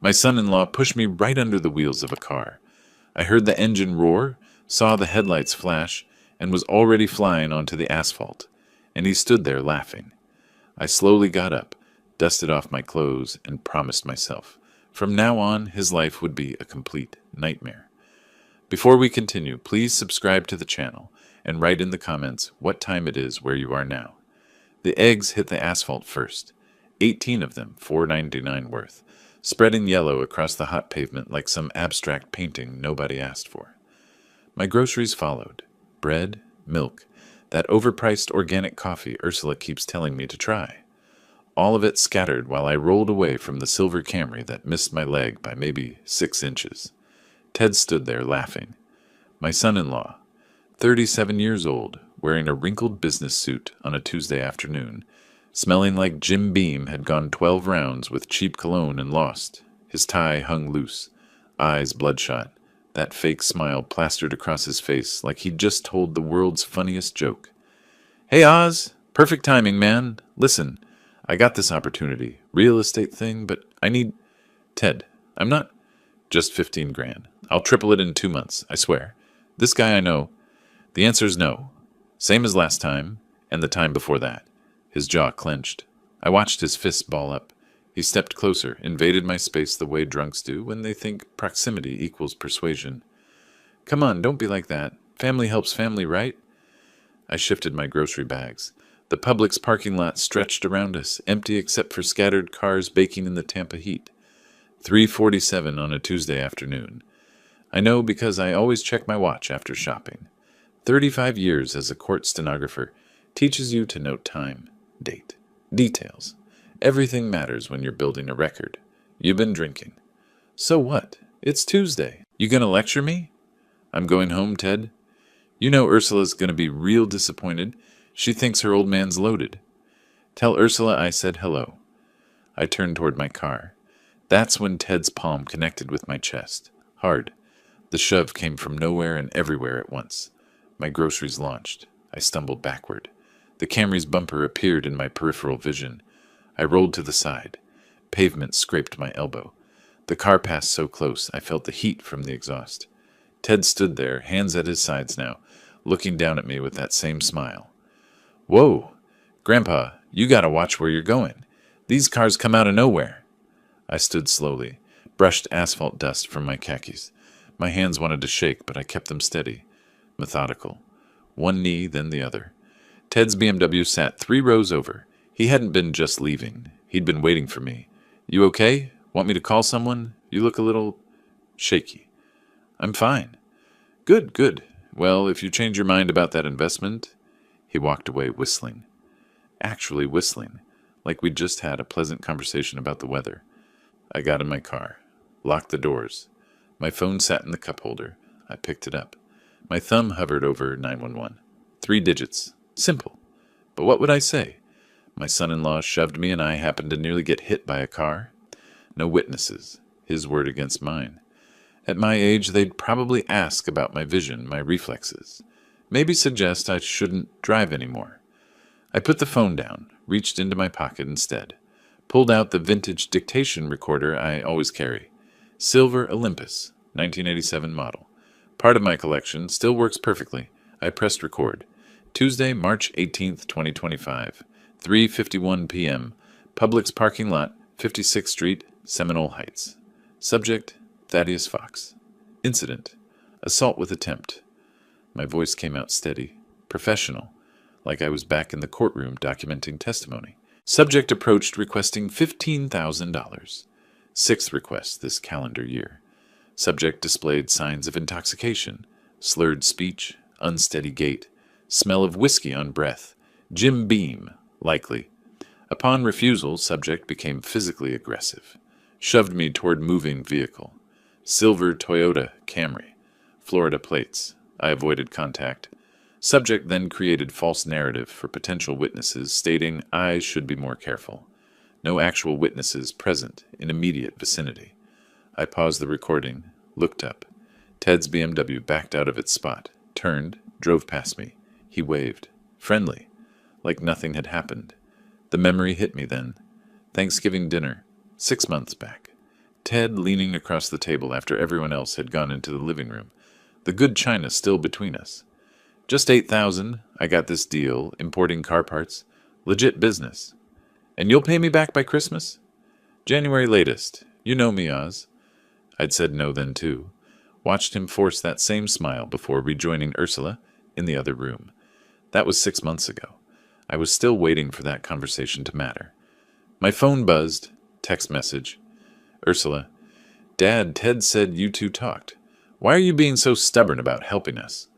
My son-in-law pushed me right under the wheels of a car. I heard the engine roar, saw the headlights flash, and was already flying onto the asphalt. And he stood there laughing. I slowly got up, dusted off my clothes, and promised myself, from now on, his life would be a complete nightmare. Before we continue, please subscribe to the channel and write in the comments what time it is where you are now. The eggs hit the asphalt first, 18 of them, $4.99 worth, spreading yellow across the hot pavement like some abstract painting nobody asked for. My groceries followed: bread, milk, that overpriced organic coffee Ursula keeps telling me to try. All of it scattered while I rolled away from the silver Camry that missed my leg by maybe 6 inches. Ted stood there laughing. My son-in-law, 37 years old, wearing a wrinkled business suit on a Tuesday afternoon, smelling like Jim Beam had gone 12 rounds with cheap cologne and lost. His tie hung loose, eyes bloodshot, that fake smile plastered across his face like he'd just told the world's funniest joke. "Hey, Oz! Perfect timing, man. Listen, I got this opportunity. Real estate thing, but I need—" "Ted, I'm not—" "Just 15 grand. I'll triple it in 2 months, I swear. This guy I know—" "The answer's no. Same as last time, and the time before that." His jaw clenched. I watched his fists ball up. He stepped closer, invaded my space the way drunks do when they think proximity equals persuasion. "Come on, don't be like that. Family helps family, right?" I shifted my grocery bags. The Publix parking lot stretched around us, empty except for scattered cars baking in the Tampa heat. 3:47 on a Tuesday afternoon. I know because I always check my watch after shopping. 35 years as a court stenographer teaches you to note time, date, details. Everything matters when you're building a record. You've been drinking. So what? It's Tuesday. You gonna lecture me? I'm going home, Ted. You know Ursula's gonna be real disappointed. She thinks her old man's loaded. Tell Ursula I said hello. I turned toward my car. That's when Ted's palm connected with my chest. Hard. The shove came from nowhere and everywhere at once. My groceries launched. I stumbled backward. The Camry's bumper appeared in my peripheral vision. I rolled to the side. Pavement scraped my elbow. The car passed so close I felt the heat from the exhaust. Ted stood there, hands at his sides now, looking down at me with that same smile. "Whoa! Grandpa, you gotta watch where you're going. These cars come out of nowhere." I stood slowly, brushed asphalt dust from my khakis. My hands wanted to shake, but I kept them steady, methodical. One knee, then the other. Ted's BMW sat 3 rows over. He hadn't been just leaving. He'd been waiting for me. "You okay? Want me to call someone? You look a little—" "shaky." "I'm fine." "Good, good. Well, if you change your mind about that investment—" He walked away whistling. Actually whistling, like we'd just had a pleasant conversation about the weather. I got in my car, locked the doors. My phone sat in the cup holder. I picked it up. My thumb hovered over 911. 3 digits. Simple. But what would I say? My son-in-law shoved me and I happened to nearly get hit by a car. No witnesses. His word against mine. At my age, they'd probably ask about my vision, my reflexes. Maybe suggest I shouldn't drive anymore. I put the phone down, reached into my pocket instead. Pulled out the vintage dictation recorder I always carry. Silver Olympus, 1987 model. Part of my collection, still works perfectly. I pressed record. Tuesday, March 18th, 2025. 3:51 p.m. Publix parking lot, 56th Street, Seminole Heights. Subject, Thaddeus Fox. Incident, assault with attempt. My voice came out steady, professional, like I was back in the courtroom documenting testimony. Subject approached requesting $15,000. 6th request this calendar year. Subject displayed signs of intoxication, slurred speech, unsteady gait, smell of whiskey on breath, Jim Beam, likely. Upon refusal, subject became physically aggressive. Shoved me toward moving vehicle. Silver Toyota Camry. Florida plates. I avoided contact. Subject then created false narrative for potential witnesses, stating I should be more careful. No actual witnesses present in immediate vicinity. I paused the recording, looked up. Ted's BMW backed out of its spot, turned, drove past me. He waved. Friendly. Like nothing had happened. The memory hit me then. Thanksgiving dinner, 6 months back. Ted leaning across the table after everyone else had gone into the living room, the good china still between us. Just 8,000. I got this deal, importing car parts. Legit business. And you'll pay me back by Christmas? January latest. You know me, Oz. I'd said no then, too. Watched him force that same smile before rejoining Ursula in the other room. That was 6 months ago. I was still waiting for that conversation to matter. My phone buzzed. Text message. Ursula. Dad, Ted said you two talked. Why are you being so stubborn about helping us?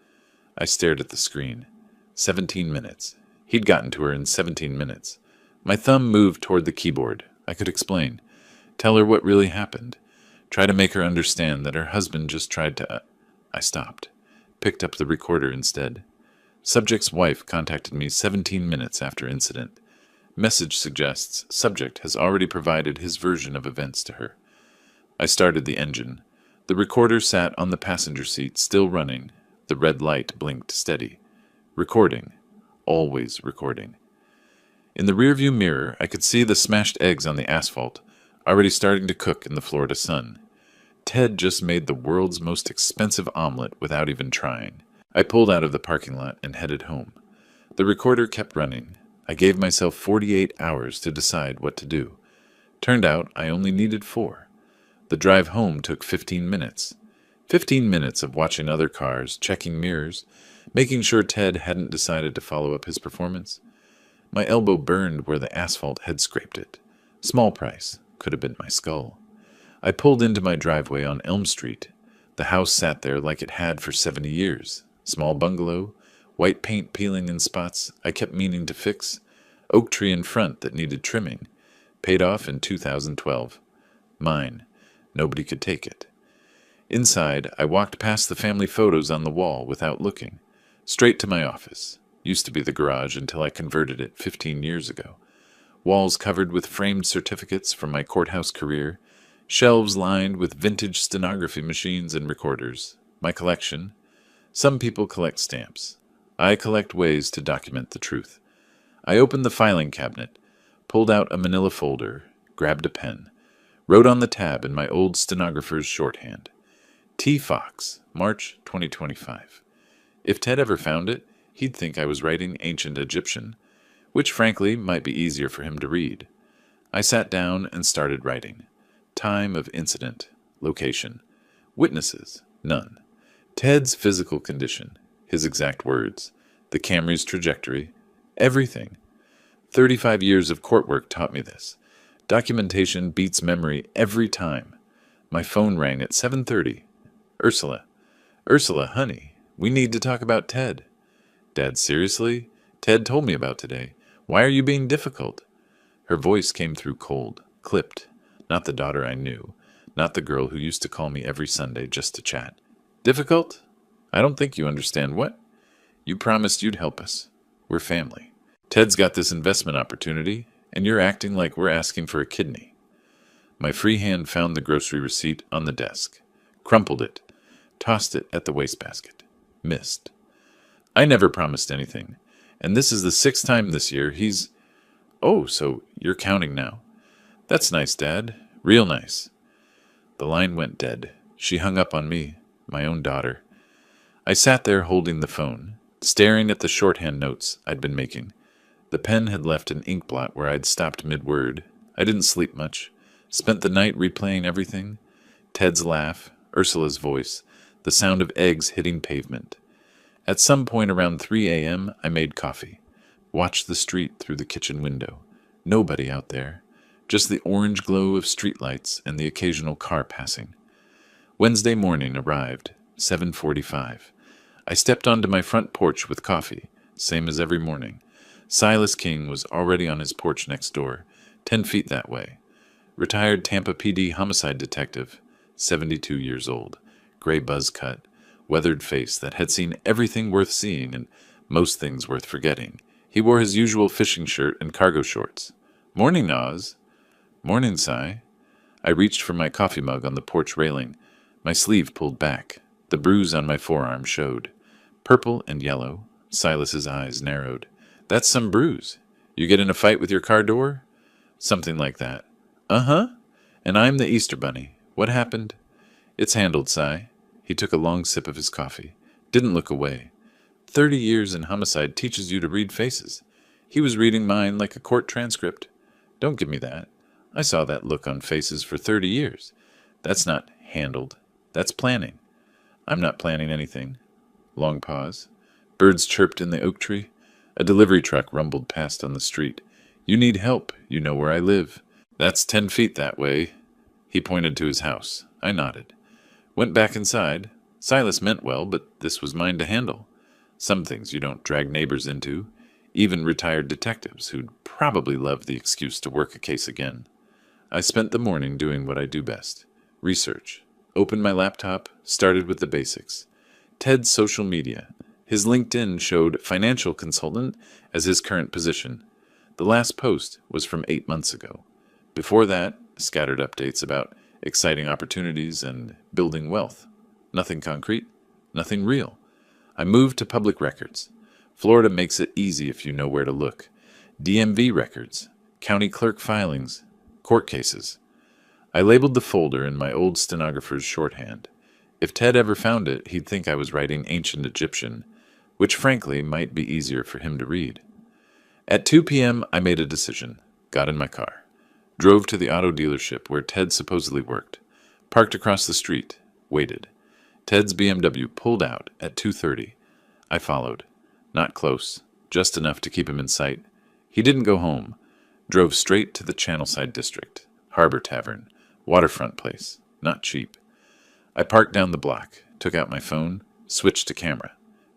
I stared at the screen. 17 minutes. He'd gotten to her in 17 minutes. My thumb moved toward the keyboard. I could explain. Tell her what really happened. Try to make her understand that her husband just tried to... I stopped. Picked up the recorder instead. Subject's wife contacted me 17 minutes after incident. Message suggests subject has already provided his version of events to her. I started the engine. The recorder sat on the passenger seat, still running. The red light blinked steady. Recording. Always recording. In the rearview mirror, I could see the smashed eggs on the asphalt, already starting to cook in the Florida sun. Ted just made the world's most expensive omelet without even trying. I pulled out of the parking lot and headed home. The recorder kept running. I gave myself 48 hours to decide what to do. Turned out I only needed 4. The drive home took 15 minutes. 15 minutes of watching other cars, checking mirrors, making sure Ted hadn't decided to follow up his performance. My elbow burned where the asphalt had scraped it. Small price. Could have been my skull. I pulled into my driveway on Elm Street. The house sat there like it had for 70 years. Small bungalow, white paint peeling in spots I kept meaning to fix, oak tree in front that needed trimming. Paid off in 2012. Mine. Nobody could take it. Inside, I walked past the family photos on the wall without looking. Straight to my office. Used to be the garage until I converted it 15 years ago. Walls covered with framed certificates from my courthouse career. Shelves lined with vintage stenography machines and recorders. My collection. Some people collect stamps. I collect ways to document the truth. I opened the filing cabinet, pulled out a manila folder, grabbed a pen, wrote on the tab in my old stenographer's shorthand. T. Fox, March 2025. If Ted ever found it, he'd think I was writing ancient Egyptian, which frankly might be easier for him to read. I sat down and started writing. Time of incident. Location. Witnesses. None. Ted's physical condition. His exact words. The Camry's trajectory. Everything. 35 years of court work taught me this. Documentation beats memory every time. My phone rang at 7:30. Ursula. Ursula, honey, we need to talk about Ted. Dad, seriously? Ted told me about today. Why are you being difficult? Her voice came through cold, clipped. Not the daughter I knew. Not the girl who used to call me every Sunday just to chat. Difficult? I don't think you understand what? You promised you'd help us. We're family. Ted's got this investment opportunity, and you're acting like we're asking for a kidney. My free hand found the grocery receipt on the desk, crumpled it, tossed it at the wastebasket. Missed. I never promised anything, and this is the 6th time this year he's... Oh, so you're counting now. That's nice, Dad. Real nice. The line went dead. She hung up on me, my own daughter. I sat there holding the phone, staring at the shorthand notes I'd been making. The pen had left an ink blot where I'd stopped mid-word. I didn't sleep much. Spent the night replaying everything. Ted's laugh, Ursula's voice, the sound of eggs hitting pavement. At some point around 3 a.m., I made coffee. Watched the street through the kitchen window. Nobody out there. Just the orange glow of streetlights and the occasional car passing. Wednesday morning arrived, 7:45. I stepped onto my front porch with coffee, same as every morning. Silas King was already on his porch next door, 10 feet that way. Retired Tampa PD homicide detective, 72 years old, gray buzz cut, weathered face that had seen everything worth seeing and most things worth forgetting. He wore his usual fishing shirt and cargo shorts. Morning, Oz. Morning, Si. I reached for my coffee mug on the porch railing, my sleeve pulled back. The bruise on my forearm showed. Purple and yellow. Silas's eyes narrowed. That's some bruise. You get in a fight with your car door? Something like that. Uh-huh. And I'm the Easter Bunny. What happened? It's handled, Si. He took a long sip of his coffee. Didn't look away. 30 years in homicide teaches you to read faces. He was reading mine like a court transcript. Don't give me that. I saw that look on faces for 30 years. That's not handled. That's planning. I'm not planning anything. Long pause. Birds chirped in the oak tree. A delivery truck rumbled past on the street. You need help. You know where I live. That's 10 feet that way. He pointed to his house. I nodded. Went back inside. Silas meant well, but this was mine to handle. Some things you don't drag neighbors into, even retired detectives who'd probably love the excuse to work a case again. I spent the morning doing what I do best. Research. Opened my laptop, started with the basics. Ted's social media. His LinkedIn showed financial consultant as his current position. The last post was from 8 months ago. Before that, scattered updates about exciting opportunities and building wealth. Nothing concrete, nothing real. I moved to public records. Florida makes it easy if you know where to look. DMV records, county clerk filings, court cases. I labeled the folder in my old stenographer's shorthand. If Ted ever found it, he'd think I was writing ancient Egyptian, which frankly might be easier for him to read. At 2 p.m., I made a decision, got in my car, drove to the auto dealership where Ted supposedly worked, parked across the street, waited. Ted's BMW pulled out at 2:30. I followed. Not close, just enough to keep him in sight. He didn't go home. Drove straight to the Channelside District, Harbor Tavern, waterfront place, not cheap. I parked down the block, took out my phone, switched to camera,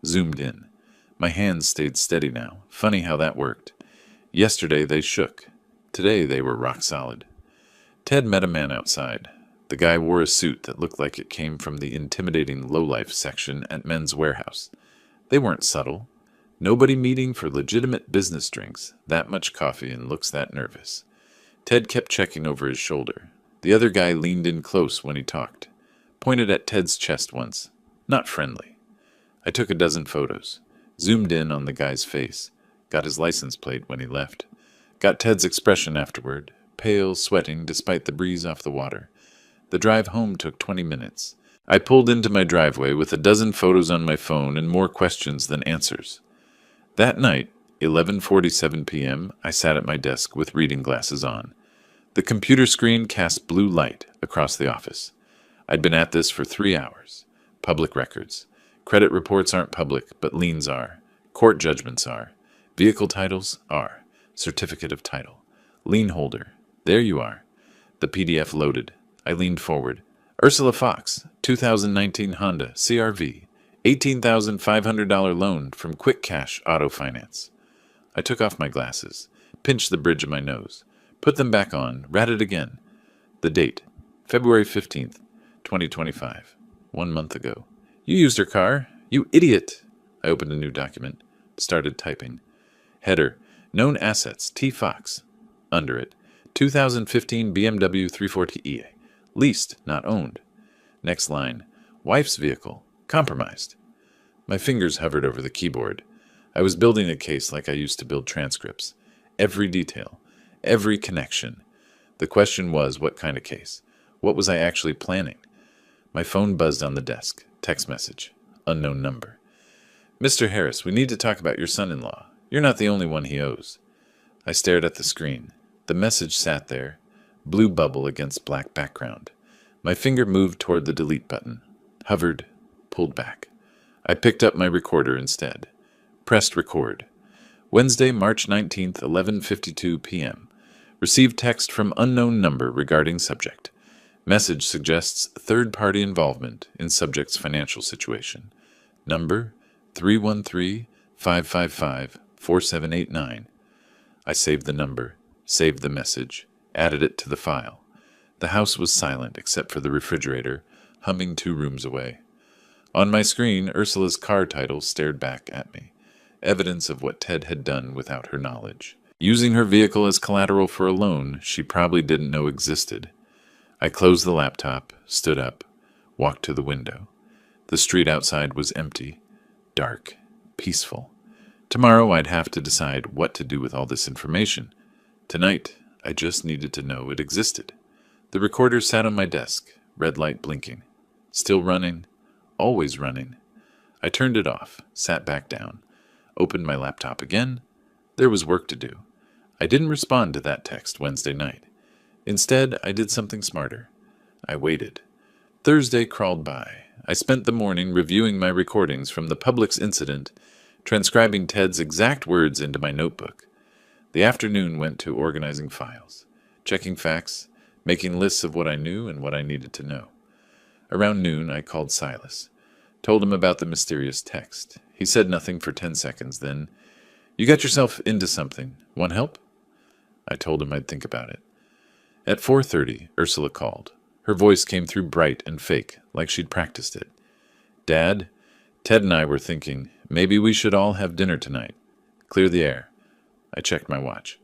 zoomed in. My hands stayed steady now. Funny how that worked. Yesterday they shook. Today they were rock solid. Ted met a man outside. The guy wore a suit that looked like it came from the intimidating lowlife section at Men's Warehouse. They weren't subtle. Nobody meeting for legitimate business drinks, that much coffee and looks that nervous. Ted kept checking over his shoulder. The other guy leaned in close when he talked. Pointed at Ted's chest once. Not friendly. I took a dozen photos. Zoomed in on the guy's face. Got his license plate when he left. Got Ted's expression afterward. Pale, sweating despite the breeze off the water. The drive home took 20 minutes. I pulled into my driveway with a dozen photos on my phone and more questions than answers. That night, 11:47 p.m., I sat at my desk with reading glasses on. The computer screen cast blue light across the office. I'd been at this for 3 hours. Public records. Credit reports aren't public, but liens are. Court judgments are. Vehicle titles are. Certificate of title. Lien holder. There you are. The PDF loaded. I leaned forward. Ursula Fox, 2019 Honda CR-V, $18,500 loan from Quick Cash Auto Finance. I took off my glasses, pinched the bridge of my nose, put them back on, read it again. The date, February 15th, 2025, 1 month ago. You used her car, you idiot! I opened a new document, started typing. Header, known assets, T. Fox. Under it, 2015 BMW 340e. Leased, not owned. Next line, wife's vehicle, compromised. My fingers hovered over the keyboard. I was building a case like I used to build transcripts. Every detail, every connection. The question was, what kind of case? What was I actually planning? My phone buzzed on the desk. Text message. Unknown number. Mr. Harris, we need to talk about your son-in-law. You're not the only one he owes. I stared at the screen. The message sat there. Blue bubble against black background. My finger moved toward the delete button. Hovered. Pulled back. I picked up my recorder instead. Pressed record. Wednesday, March 19th, 11:52 p.m. Received text from unknown number regarding subject. Message suggests third-party involvement in subject's financial situation. Number 313-555-4789. I saved the number, saved the message, added it to the file. The house was silent except for the refrigerator, humming 2 rooms away. On my screen, Ursula's car title stared back at me, evidence of what Ted had done without her knowledge. Using her vehicle as collateral for a loan she probably didn't know existed. I closed the laptop, stood up, walked to the window. The street outside was empty, dark, peaceful. Tomorrow I'd have to decide what to do with all this information. Tonight, I just needed to know it existed. The recorder sat on my desk, red light blinking. Still running, always running. I turned it off, sat back down, opened my laptop again. There was work to do. I didn't respond to that text Wednesday night. Instead, I did something smarter. I waited. Thursday crawled by. I spent the morning reviewing my recordings from the Publix incident, transcribing Ted's exact words into my notebook. The afternoon went to organizing files, checking facts, making lists of what I knew and what I needed to know. Around noon, I called Silas, told him about the mysterious text. He said nothing for 10 seconds, then, "You got yourself into something. Want help?" I told him I'd think about it. At 4:30, Ursula called. Her voice came through bright and fake, like she'd practiced it. "Dad, Ted and I were thinking, maybe we should all have dinner tonight. Clear the air." I checked my watch.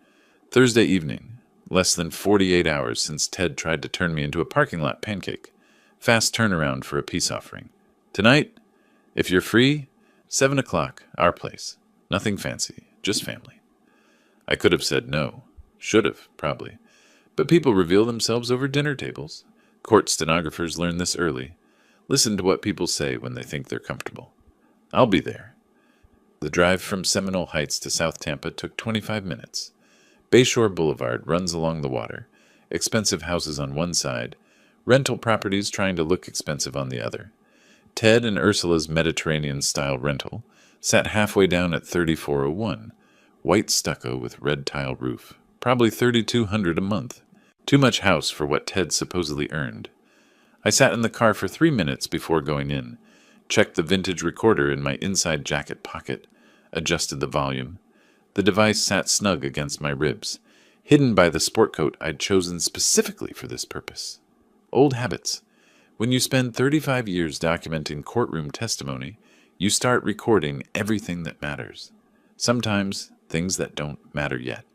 Thursday evening, less than 48 hours since Ted tried to turn me into a parking lot pancake. Fast turnaround for a peace offering. Tonight, if you're free, 7 o'clock, our place. Nothing fancy, just family. I could have said no. Should have, probably. But people reveal themselves over dinner tables. Court stenographers learn this early. Listen to what people say when they think they're comfortable. I'll be there. The drive from Seminole Heights to South Tampa took 25 minutes. Bayshore Boulevard runs along the water. Expensive houses on one side, rental properties trying to look expensive on the other. Ted and Ursula's Mediterranean-style rental sat halfway down at 3401, white stucco with red tile roof, probably $3,200 a month. Too much house for what Ted supposedly earned. I sat in the car for 3 minutes before going in, checked the vintage recorder in my inside jacket pocket, adjusted the volume. The device sat snug against my ribs, hidden by the sport coat I'd chosen specifically for this purpose. Old habits. When you spend 35 years documenting courtroom testimony, you start recording everything that matters. Sometimes things that don't matter yet.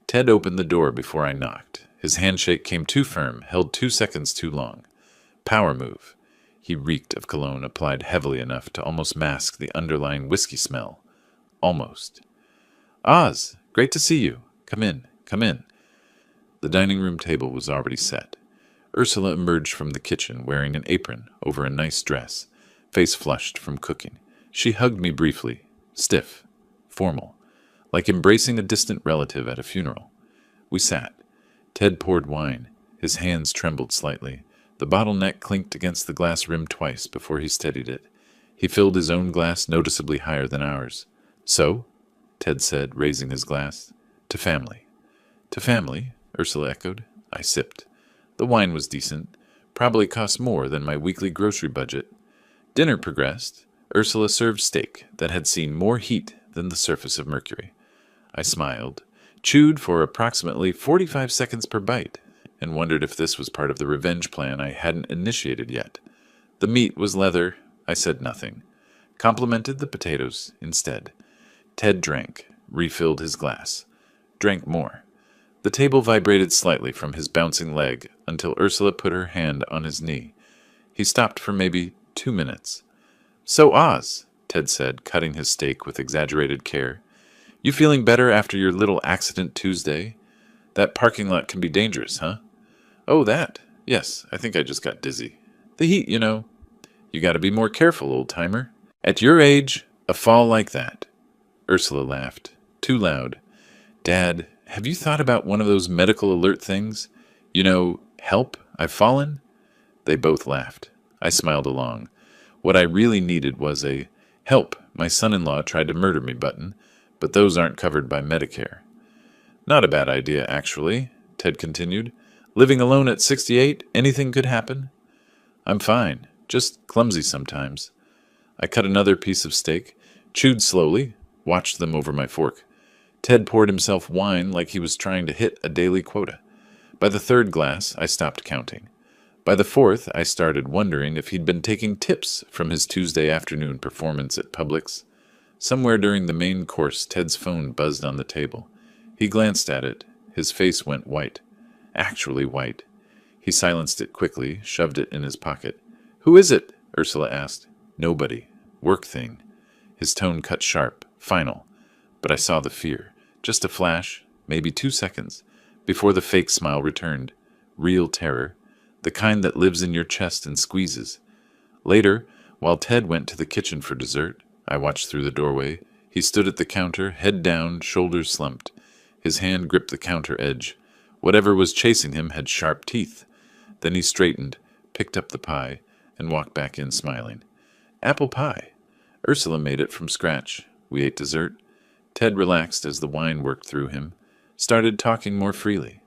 Ted opened the door before I knocked. His handshake came too firm, held 2 seconds too long. Power move. He reeked of cologne applied heavily enough to almost mask the underlying whiskey smell. Almost. "Oz, great to see you. Come in, come in." The dining room table was already set. Ursula emerged from the kitchen wearing an apron over a nice dress, face flushed from cooking. She hugged me briefly, stiff, formal, like embracing a distant relative at a funeral. We sat. Ted poured wine. His hands trembled slightly. The bottleneck clinked against the glass rim twice before he steadied it. He filled his own glass noticeably higher than ours. "So?" Ted said, raising his glass. "To family." "To family?" Ursula echoed. I sipped. The wine was decent. Probably cost more than my weekly grocery budget. Dinner progressed. Ursula served steak that had seen more heat than the surface of Mercury. I smiled, chewed for approximately 45 seconds per bite, and wondered if this was part of the revenge plan I hadn't initiated yet. The meat was leather. I said nothing. Complimented the potatoes instead. Ted drank, refilled his glass, drank more. The table vibrated slightly from his bouncing leg until Ursula put her hand on his knee. He stopped for maybe 2 minutes. "So, Oz," Ted said, cutting his steak with exaggerated care, "you feeling better after your little accident Tuesday? That parking lot can be dangerous, huh?" "Oh, that? Yes, I think I just got dizzy. The heat, you know." "You gotta be more careful, old-timer. At your age, a fall like that." Ursula laughed. Too loud. "Dad, have you thought about one of those medical alert things? You know, help, I've fallen?" They both laughed. I smiled along. What I really needed was a "help, my son-in-law tried to murder me" button, but those aren't covered by Medicare. "Not a bad idea, actually," Ted continued. "Living alone at 68, anything could happen." "I'm fine, just clumsy sometimes." I cut another piece of steak, chewed slowly, watched them over my fork. Ted poured himself wine like he was trying to hit a daily quota. By the third glass, I stopped counting. By the fourth, I started wondering if he'd been taking tips from his Tuesday afternoon performance at Publix. Somewhere during the main course, Ted's phone buzzed on the table. He glanced at it. His face went white. Actually white. He silenced it quickly, shoved it in his pocket. "Who is it?" Ursula asked. "Nobody. Work thing." His tone cut sharp, final. But I saw the fear. Just a flash, maybe 2 seconds, before the fake smile returned. Real terror. the kind that lives in your chest and squeezes. Later, while Ted went to the kitchen for dessert, I watched through the doorway. He stood at the counter, head down, shoulders slumped. His hand gripped the counter edge. Whatever was chasing him had sharp teeth. Then he straightened, picked up the pie, and walked back in smiling. Apple pie. Ursula made it from scratch. We ate dessert. Ted relaxed as the wine worked through him, started talking more freely.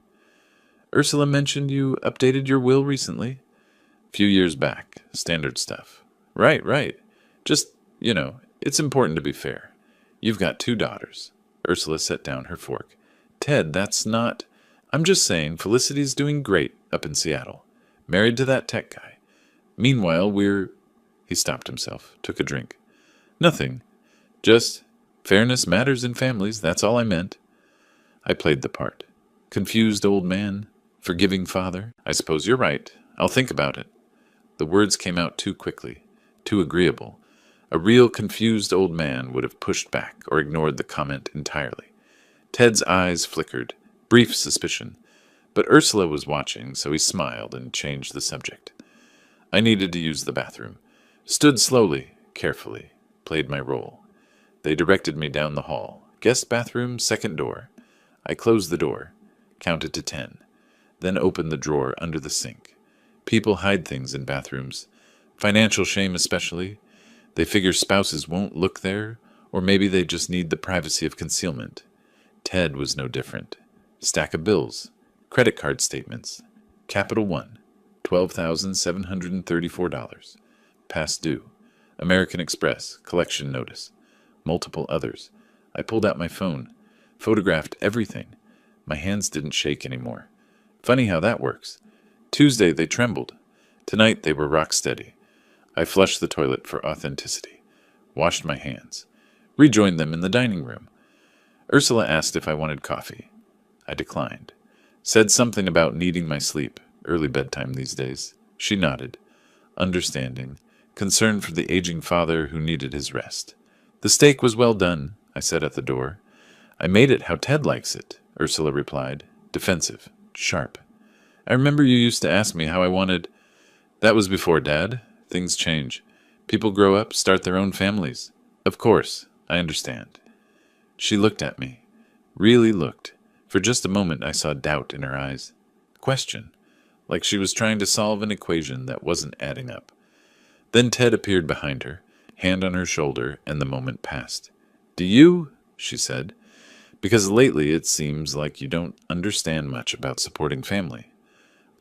Ursula mentioned you updated your will recently. Few years back. Standard stuff. Right. Just, it's important to be fair. You've got 2 daughters. Ursula set down her fork. Ted, that's not... I'm just saying Felicity's doing great up in Seattle. Married to that tech guy. Meanwhile, we're... He stopped himself, took a drink. Nothing. Just fairness matters in families, that's all I meant. I played the part. Confused old man, forgiving father. I suppose you're right. I'll think about it. The words came out too quickly, too agreeable. A real confused old man would have pushed back or ignored the comment entirely. Ted's eyes flickered, brief suspicion. But Ursula was watching, so he smiled and changed the subject. I needed to use the bathroom. Stood slowly, carefully, played my role. They directed me down the hall. Guest bathroom, second door. I closed the door, counted to 10, then opened the drawer under the sink. People hide things in bathrooms. Financial shame especially. They figure spouses won't look there, or maybe they just need the privacy of concealment. Ted was no different. Stack of bills. Credit card statements. Capital One. $12,734. Past due. American Express. Collection notice. Multiple others. I pulled out my phone. Photographed everything. My hands didn't shake anymore. Funny how that works. Tuesday they trembled. Tonight they were rock steady. I flushed the toilet for authenticity. Washed my hands. Rejoined them in the dining room. Ursula asked if I wanted coffee. I declined. Said something about needing my sleep. Early bedtime these days. She nodded. Understanding. Concern for the aging father who needed his rest. The steak was well done, I said at the door. I made it how Ted likes it, Ursula replied. Defensive. Sharp. I remember you used to ask me how I wanted... That was before, Dad. Things change. People grow up, start their own families. Of course, I understand. She looked at me. Really looked. For just a moment I saw doubt in her eyes. Question. Like she was trying to solve an equation that wasn't adding up. Then Ted appeared behind her, hand on her shoulder, and the moment passed. Do you? She said. Because lately it seems like you don't understand much about supporting family.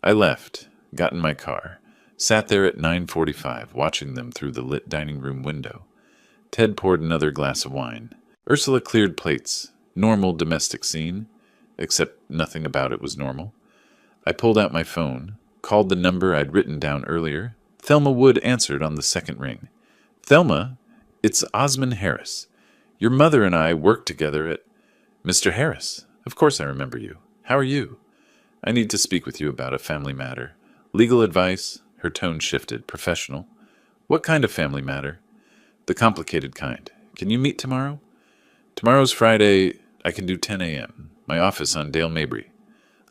I left, got in my car, sat there at 9:45 watching them through the lit dining room window. Ted poured another glass of wine. Ursula cleared plates. Normal domestic scene, except nothing about it was normal. I pulled out my phone, called the number I'd written down earlier. Thelma Wood answered on the second ring. Thelma, it's Osmond Harris. Your mother and I worked together at... Mr. Harris, of course I remember you. How are you? I need to speak with you about a family matter. Legal advice. Her tone shifted. Professional. What kind of family matter? The complicated kind. Can you meet tomorrow? Tomorrow's Friday. I can do 10 a.m. My office on Dale Mabry.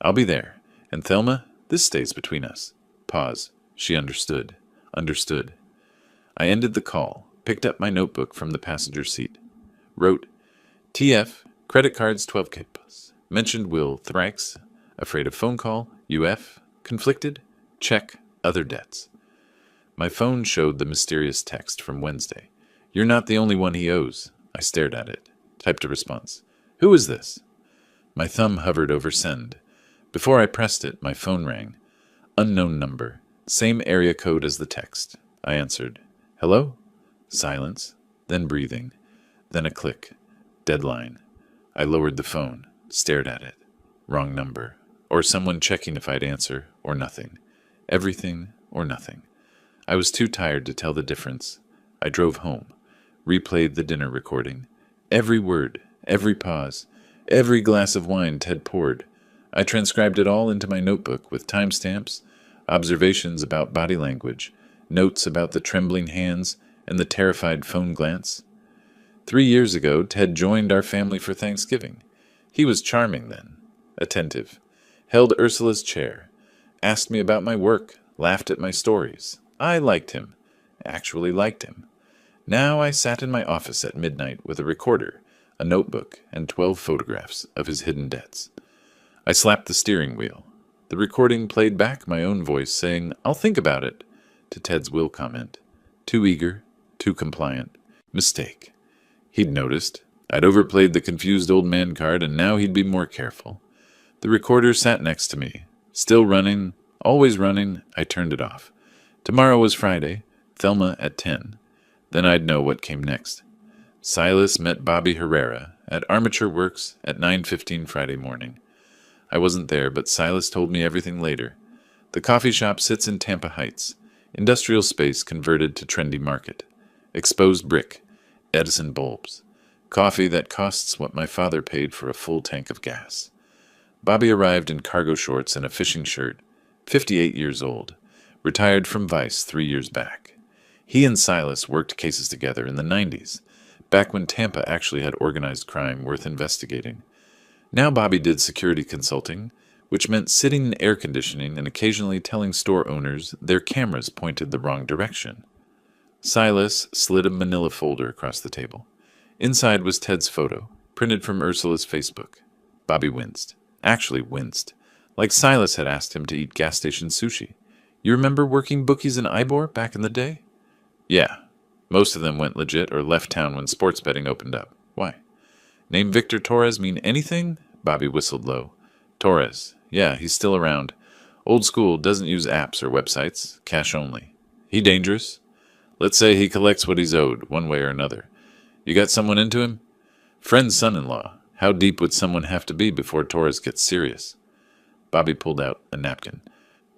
I'll be there. And Thelma, this stays between us. Pause. She understood. Understood. I ended the call, picked up my notebook from the passenger seat. Wrote, TF, credit cards 12K plus. Mentioned will thrice. Afraid of phone call. UF, conflicted. Check, other debts. My phone showed the mysterious text from Wednesday. You're not the only one he owes. I stared at it. Typed a response. Who is this? My thumb hovered over send. Before I pressed it, my phone rang. Unknown number. Same area code as the text. I answered. Hello? Silence. Then breathing. Then a click. Deadline. I lowered the phone. Stared at it. Wrong number. Or someone checking if I'd answer, or nothing. Everything or nothing. I was too tired to tell the difference. I drove home. Replayed the dinner recording. Every word. Every pause. Every glass of wine Ted poured. I transcribed it all into my notebook with timestamps, observations about body language, notes about the trembling hands and the terrified phone glance. 3 years ago, Ted joined our family for Thanksgiving. He was charming then, attentive, held Ursula's chair, Asked me about my work, laughed at my stories. I liked him. Actually liked him. Now I sat in my office at midnight with a recorder, a notebook, and 12 photographs of his hidden debts. I slapped the steering wheel. The recording played back my own voice saying, "I'll think about it," to Ted's will comment. Too eager, too compliant. Mistake. He'd noticed. I'd overplayed the confused old man card, and now he'd be more careful. The recorder sat next to me. Still running, always running. I turned it off. Tomorrow was Friday, Thelma at 10. Then I'd know what came next. Silas met Bobby Herrera at Armature Works at 9:15 Friday morning. I wasn't there, but Silas told me everything later. The coffee shop sits in Tampa Heights, industrial space converted to trendy market. Exposed brick, Edison bulbs, coffee that costs what my father paid for a full tank of gas. Bobby arrived in cargo shorts and a fishing shirt, 58 years old, retired from Vice 3 years back. He and Silas worked cases together in the 90s, back when Tampa actually had organized crime worth investigating. Now Bobby did security consulting, which meant sitting in air conditioning and occasionally telling store owners their cameras pointed the wrong direction. Silas slid a manila folder across the table. Inside was Ted's photo, printed from Ursula's Facebook. Bobby winced. Actually winced. Like Silas had asked him to eat gas station sushi. You remember working bookies in Ybor back in the day? Yeah. Most of them went legit or left town when sports betting opened up. Why? Name Victor Torres mean anything? Bobby whistled low. Torres. Yeah, he's still around. Old school, doesn't use apps or websites. Cash only. He dangerous? Let's say he collects what he's owed, one way or another. You got someone into him? Friend's son-in-law. How deep would someone have to be before Torres gets serious? Bobby pulled out a napkin.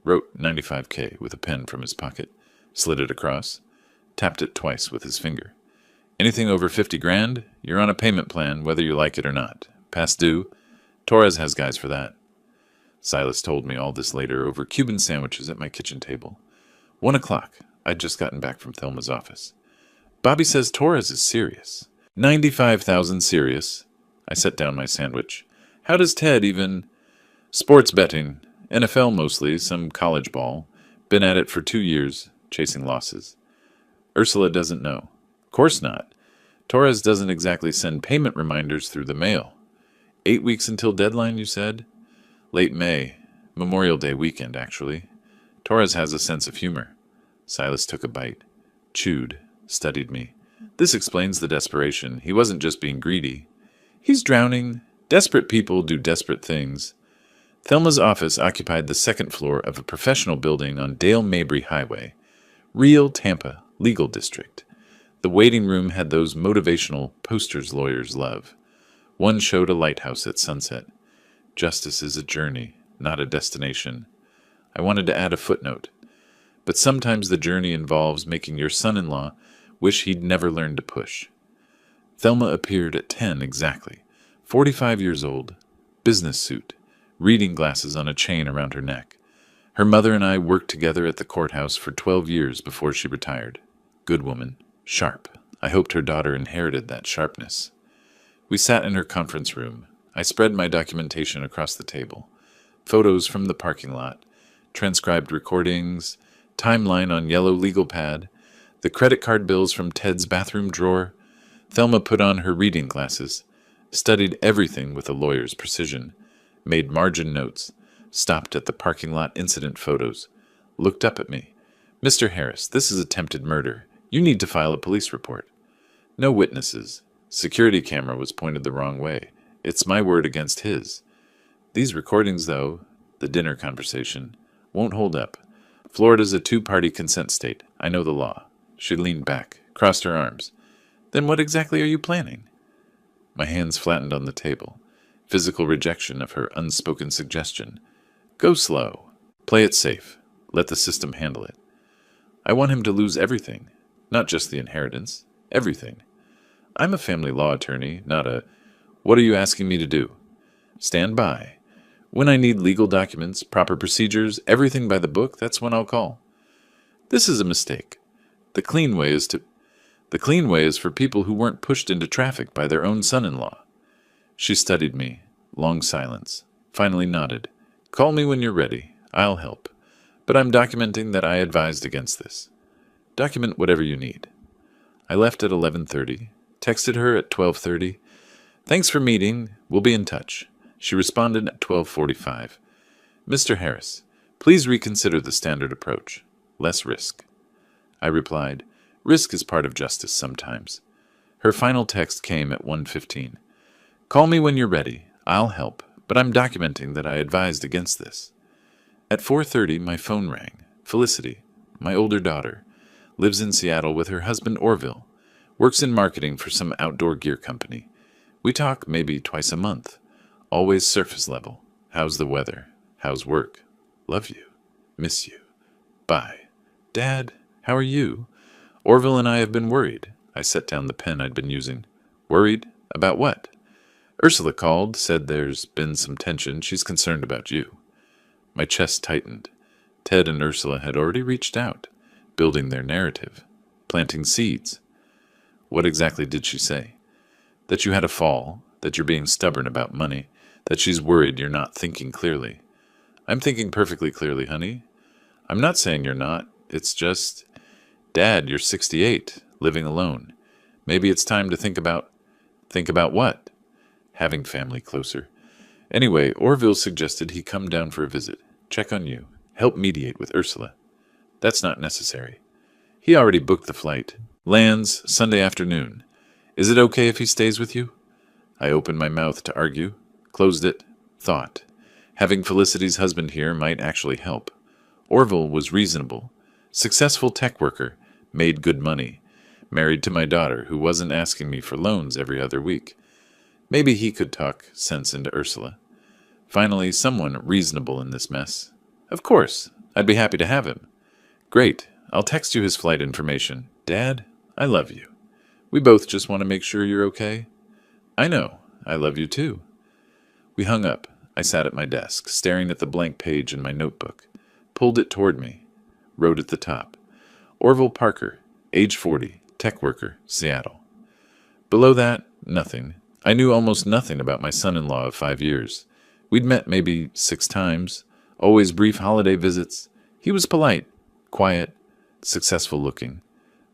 Wrote 95K with a pen from his pocket. Slid it across. Tapped it twice with his finger. Anything over 50 grand, you're on a payment plan, whether you like it or not. Past due, Torres has guys for that. Silas told me all this later over Cuban sandwiches at my kitchen table. 1 o'clock. I'd just gotten back from Thelma's office. Bobby says Torres is serious. 95,000 serious. I set down my sandwich. How does Ted even... Sports betting. NFL mostly, some college ball. Been at it for 2 years, chasing losses. Ursula doesn't know. Course not. Torres doesn't exactly send payment reminders through the mail. 8 weeks until deadline, you said? Late May. Memorial Day weekend, actually. Torres has a sense of humor. Silas took a bite. Chewed. Studied me. This explains the desperation. He wasn't just being greedy. He's drowning. Desperate people do desperate things. Thelma's office occupied the second floor of a professional building on Dale Mabry Highway. Real Tampa, legal district. The waiting room had those motivational posters lawyers love. One showed a lighthouse at sunset. Justice is a journey, not a destination. I wanted to add a footnote. But sometimes the journey involves making your son-in-law wish he'd never learned to push. Thelma appeared at 10 exactly. 45 years old. Business suit. Reading glasses on a chain around her neck. Her mother and I worked together at the courthouse for 12 years before she retired. Good woman. Sharp. I hoped her daughter inherited that sharpness. We sat in her conference room. I spread my documentation across the table. Photos from the parking lot. Transcribed recordings. Timeline on yellow legal pad. The credit card bills from Ted's bathroom drawer. Thelma put on her reading glasses. Studied everything with a lawyer's precision. Made margin notes. Stopped at the parking lot incident photos. Looked up at me. Mr. Harris, this is attempted murder. You need to file a police report. No witnesses. Security camera was pointed the wrong way. It's my word against his. These recordings, though, the dinner conversation, won't hold up. Florida's a two-party consent state. I know the law. She leaned back, crossed her arms. Then what exactly are you planning? My hands flattened on the table. Physical rejection of her unspoken suggestion. Go slow. Play it safe. Let the system handle it. I want him to lose everything. Not just the inheritance. Everything. I'm a family law attorney, not a, what are you asking me to do? Stand by. When I need legal documents, proper procedures, everything by the book, that's when I'll call. This is a mistake. The clean way is for people who weren't pushed into traffic by their own son-in-law. She studied me. Long silence. Finally nodded. Call me when you're ready. I'll help, but I'm documenting that I advised against this. Document whatever you need. I left at 11:30, texted her at 12:30. Thanks for meeting. We'll be in touch. She responded at 12:45. Mr. Harris, please reconsider the standard approach. Less risk. I replied, risk is part of justice sometimes. Her final text came at 1:15. Call me when you're ready. I'll help, but I'm documenting that I advised against this. At 4:30, my phone rang. Felicity, my older daughter, lives in Seattle with her husband Orville, works in marketing for some outdoor gear company. We talk maybe twice a month, always surface level. How's the weather? How's work? Love you. Miss you. Bye. Dad, how are you? Orville and I have been worried. I set down the pen I'd been using. Worried? About what? Ursula called, said there's been some tension. She's concerned about you. My chest tightened. Ted and Ursula had already reached out, building their narrative, planting seeds. What exactly did she say? That you had a fall, that you're being stubborn about money, that she's worried you're not thinking clearly. I'm thinking perfectly clearly, honey. I'm not saying you're not. It's just, Dad, you're 68, living alone. Maybe it's time to think about what? Having family closer. Anyway, Orville suggested he come down for a visit, check on you, help mediate with Ursula. That's not necessary. He already booked the flight. Lands Sunday afternoon. Is it okay if he stays with you? I opened my mouth to argue, closed it, thought. Having Felicity's husband here might actually help. Orville was reasonable. Successful tech worker, made good money. Married to my daughter, who wasn't asking me for loans every other week. Maybe he could talk sense into Ursula. Finally, someone reasonable in this mess. Of course, I'd be happy to have him. Great, I'll text you his flight information. Dad, I love you. We both just want to make sure you're okay. I know, I love you too. We hung up. I sat at my desk, staring at the blank page in my notebook. Pulled it toward me. Wrote at the top. Orville Parker, age 40, tech worker, Seattle. Below that, nothing. I knew almost nothing about my son-in-law of 5 years. We'd met maybe 6 times, always brief holiday visits. He was polite, quiet, successful looking.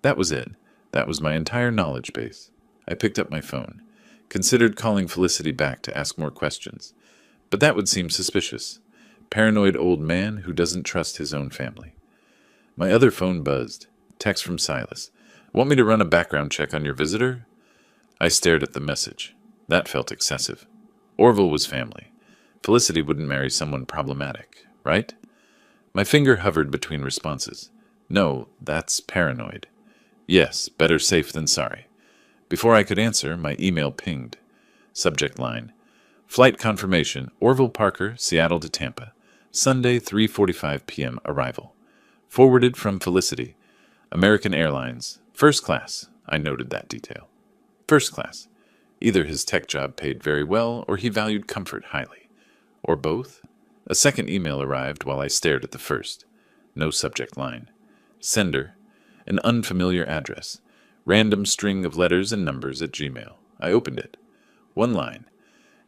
That was it. That was my entire knowledge base. I picked up my phone, considered calling Felicity back to ask more questions. But that would seem suspicious. Paranoid old man who doesn't trust his own family. My other phone buzzed. Text from Silas. Want me to run a background check on your visitor? I stared at the message. That felt excessive. Orville was family. Felicity wouldn't marry someone problematic, right? My finger hovered between responses. No, that's paranoid. Yes, better safe than sorry. Before I could answer, my email pinged. Subject line. Flight confirmation, Orville Parker, Seattle to Tampa. Sunday, 3:45 p.m. arrival. Forwarded from Felicity. American Airlines. First class. I noted that detail. First class. Either his tech job paid very well, or he valued comfort highly. Or both? A second email arrived while I stared at the first. No subject line. Sender. An unfamiliar address. Random string of letters and numbers at Gmail. I opened it. One line.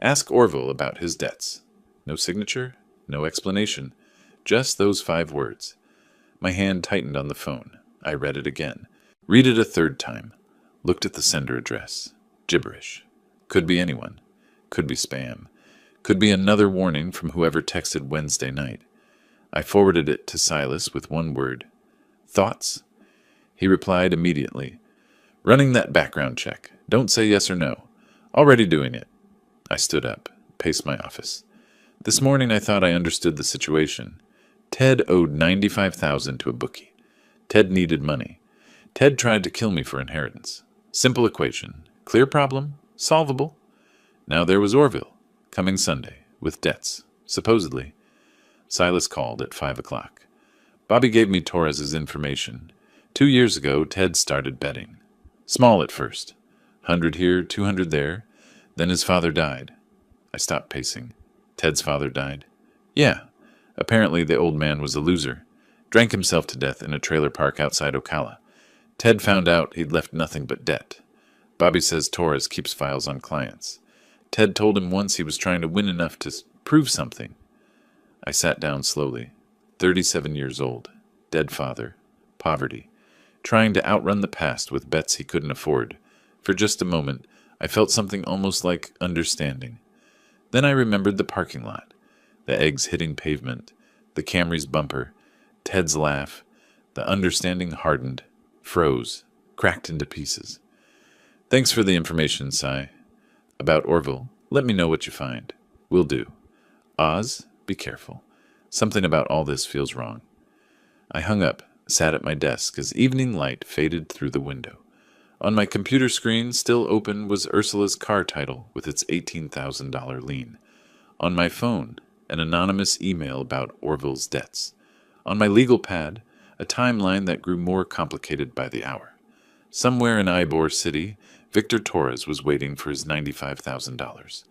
Ask Orville about his debts. No signature, no explanation. Just those 5 words. My hand tightened on the phone. I read it again. Read it a third time. Looked at the sender address. Gibberish. Could be anyone. Could be spam. Could be another warning from whoever texted Wednesday night. I forwarded it to Silas with one word. Thoughts? He replied immediately. Running that background check. Don't say yes or no. Already doing it. I stood up, paced my office. This morning I thought I understood the situation. Ted owed $95,000 to a bookie. Ted needed money. Ted tried to kill me for inheritance. Simple equation. Clear problem. Solvable. Now there was Orville, coming Sunday, with debts, supposedly. Silas called at 5 o'clock. Bobby gave me Torres's information. 2 years ago, Ted started betting. Small at first. 100 here, 200 there. Then his father died. I stopped pacing. Ted's father died? Yeah. Apparently the old man was a loser. Drank himself to death in a trailer park outside Ocala. Ted found out he'd left nothing but debt. Bobby says Torres keeps files on clients. Ted told him once he was trying to win enough to prove something. I sat down slowly. 37 years old, dead father, poverty, trying to outrun the past with bets he couldn't afford. For just a moment, I felt something almost like understanding. Then I remembered the parking lot, the eggs hitting pavement, the Camry's bumper, Ted's laugh. The understanding hardened, froze, cracked into pieces. Thanks for the information, Cy. About Orville, let me know what you find. Will do. Oz, be careful. Something about all this feels wrong. I hung up, sat at my desk as evening light faded through the window. On my computer screen, still open, was Ursula's car title with its $18,000 lien. On my phone, an anonymous email about Orville's debts. On my legal pad, a timeline that grew more complicated by the hour. Somewhere in Ybor City, Victor Torres was waiting for his $95,000.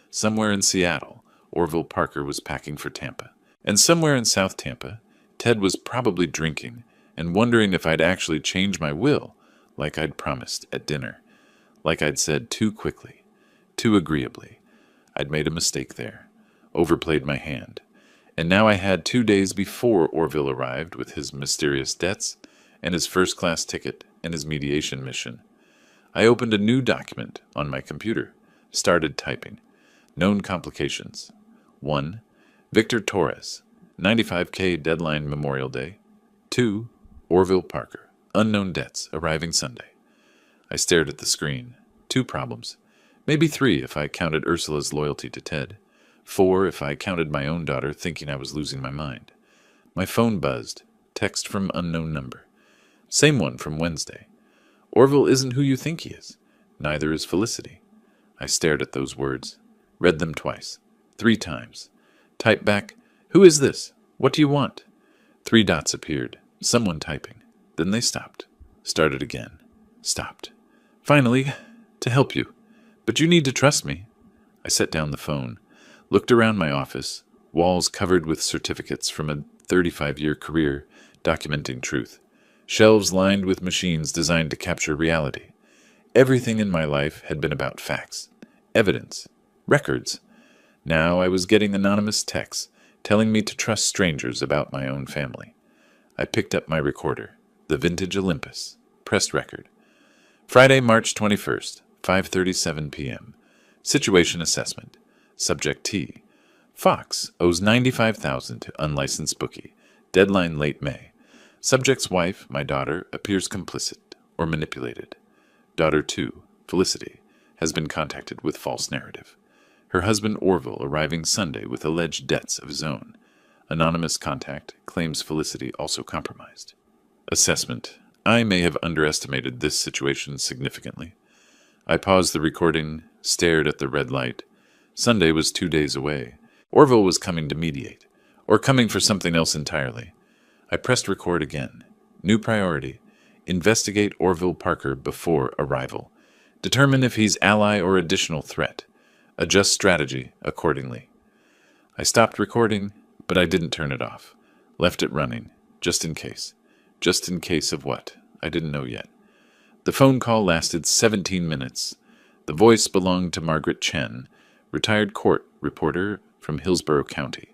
Somewhere in Seattle, Orville Parker was packing for Tampa. And somewhere in South Tampa, Ted was probably drinking and wondering if I'd actually change my will, like I'd promised at dinner. Like I'd said too quickly, too agreeably. I'd made a mistake there, overplayed my hand. And now I had 2 days before Orville arrived with his mysterious debts and his first-class ticket and his mediation mission. I opened a new document on my computer, started typing. Known complications. 1. Victor Torres, $95K deadline Memorial Day. 2. Orville Parker, unknown debts, arriving Sunday. I stared at the screen. 2 problems. Maybe 3 if I counted Ursula's loyalty to Ted. 4 if I counted my own daughter thinking I was losing my mind. My phone buzzed. Text from unknown number. Same one from Wednesday. Orville isn't who you think he is. Neither is Felicity. I stared at those words. Read them twice. 3 times. Typed back, "Who is this? What do you want?" 3 dots appeared. Someone typing. Then they stopped. Started again. Stopped. Finally, to help you. But you need to trust me. I set down the phone. Looked around my office, walls covered with certificates from a 35-year career documenting truth, shelves lined with machines designed to capture reality. Everything in my life had been about facts, evidence, records. Now I was getting anonymous texts telling me to trust strangers about my own family. I picked up my recorder, the vintage Olympus, pressed record. Friday, March 21st, 5:37 p.m. Situation assessment. Subject T. Fox owes $95,000 to unlicensed bookie. Deadline late May. Subject's wife, my daughter, appears complicit or manipulated. Daughter 2, Felicity, has been contacted with false narrative. Her husband Orville arriving Sunday with alleged debts of his own. Anonymous contact claims Felicity also compromised. Assessment. I may have underestimated this situation significantly. I paused the recording, stared at the red light. Sunday was 2 days away. Orville was coming to mediate, or coming for something else entirely. I pressed record again. New priority. Investigate Orville Parker before arrival. Determine if he's ally or additional threat. Adjust strategy accordingly. I stopped recording, but I didn't turn it off. Left it running, just in case. Just in case of what? I didn't know yet. The phone call lasted 17 minutes. The voice belonged to Margaret Chen, retired court reporter from Hillsborough County.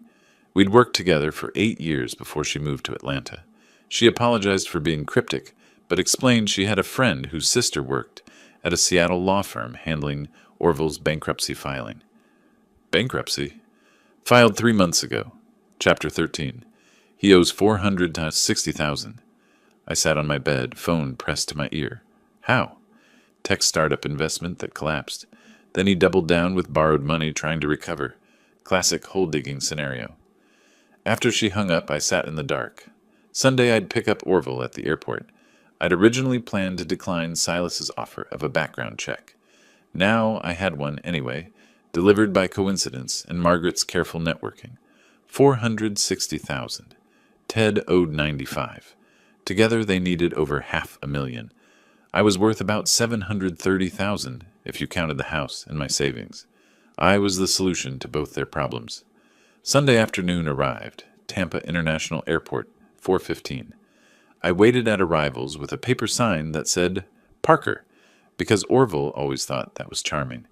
We'd worked together for 8 years before she moved to Atlanta. She apologized for being cryptic, but explained she had a friend whose sister worked at a Seattle law firm handling Orville's bankruptcy filing. Bankruptcy? Filed 3 months ago. Chapter 13. He owes $460,000. I sat on my bed, phone pressed to my ear. How? Tech startup investment that collapsed. Then he doubled down with borrowed money trying to recover. Classic hole-digging scenario. After she hung up, I sat in the dark. Sunday I'd pick up Orville at the airport. I'd originally planned to decline Silas's offer of a background check. Now I had one anyway, delivered by coincidence and Margaret's careful networking. $460,000. Ted owed $95,000. Together they needed over $500,000. I was worth about $730,000 if you counted the house and my savings. I was the solution to both their problems. Sunday afternoon arrived, Tampa International Airport, 4:15. I waited at arrivals with a paper sign that said, Parker, because Orville always thought that was charming.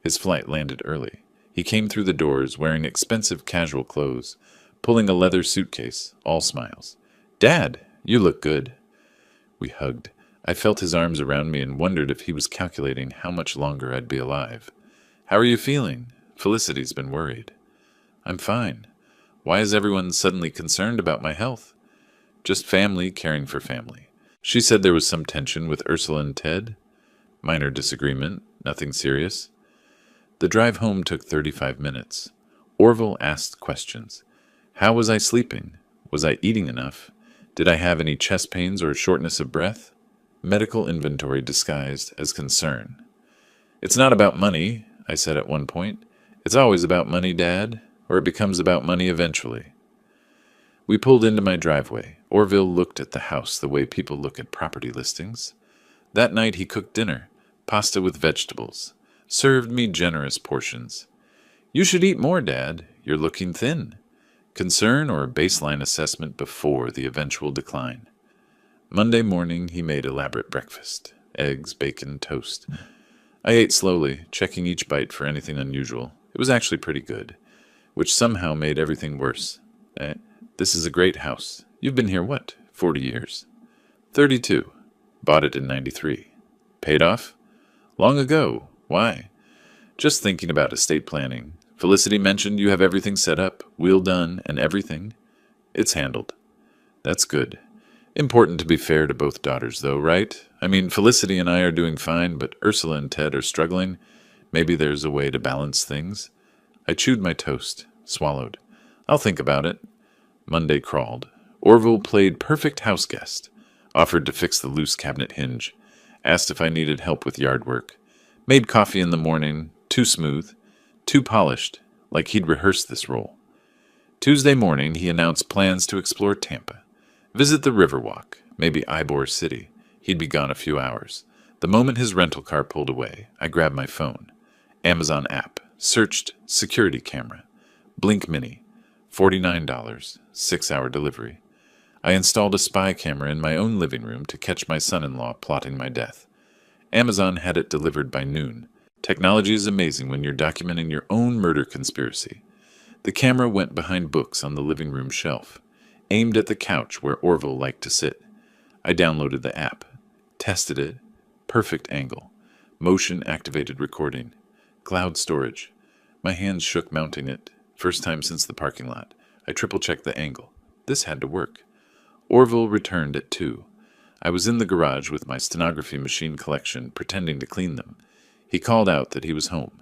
His flight landed early. He came through the doors wearing expensive casual clothes, pulling a leather suitcase, all smiles. "Dad, you look good." We hugged. I felt his arms around me and wondered if he was calculating how much longer I'd be alive. "How are you feeling?" Felicity's been worried. "I'm fine. Why is everyone suddenly concerned about my health?" "Just family caring for family." She said there was some tension with Ursula and Ted. Minor disagreement, nothing serious. The drive home took 35 minutes. Orville asked questions. How was I sleeping? Was I eating enough? Did I have any chest pains or shortness of breath? Medical inventory disguised as concern. "It's not about money," I said at one point. "It's always about money, Dad, or it becomes about money eventually." We pulled into my driveway. Orville looked at the house the way people look at property listings. That night he cooked dinner, pasta with vegetables, served me generous portions. "You should eat more, Dad. You're looking thin." Concern or baseline assessment before the eventual decline. Monday morning he made elaborate breakfast. Eggs, bacon, toast. I ate slowly, checking each bite for anything unusual. It was actually pretty good, which somehow made everything worse. This is a great house. You've been here, what, 40 years? 32. Bought it in 93. Paid off? Long ago. Why? Just thinking about estate planning. Felicity mentioned you have everything set up, wheel done, and everything. It's handled. That's good. Important to be fair to both daughters, though, right? I mean, Felicity and I are doing fine, but Ursula and Ted are struggling. Maybe there's a way to balance things. I chewed my toast, swallowed. I'll think about it. Monday crawled. Orville played perfect house guest. Offered to fix the loose cabinet hinge. Asked if I needed help with yard work. Made coffee in the morning, too smooth, too polished, like he'd rehearsed this role. Tuesday morning, he announced plans to explore Tampa. Visit the Riverwalk, maybe Ybor City. He'd be gone a few hours. The moment his rental car pulled away, I grabbed my phone. Amazon app. Searched security camera. Blink Mini. $49, 6-hour delivery. I installed a spy camera in my own living room to catch my son-in-law plotting my death. Amazon had it delivered by noon. Technology is amazing when you're documenting your own murder conspiracy. The camera went behind books on the living room shelf, aimed at the couch where Orville liked to sit. I downloaded the app, tested it, perfect angle, motion-activated recording, cloud storage. My hands shook mounting it, first time since the parking lot. I triple-checked the angle. This had to work. Orville returned at 2. I was in the garage with my stenography machine collection, pretending to clean them. He called out that he was home.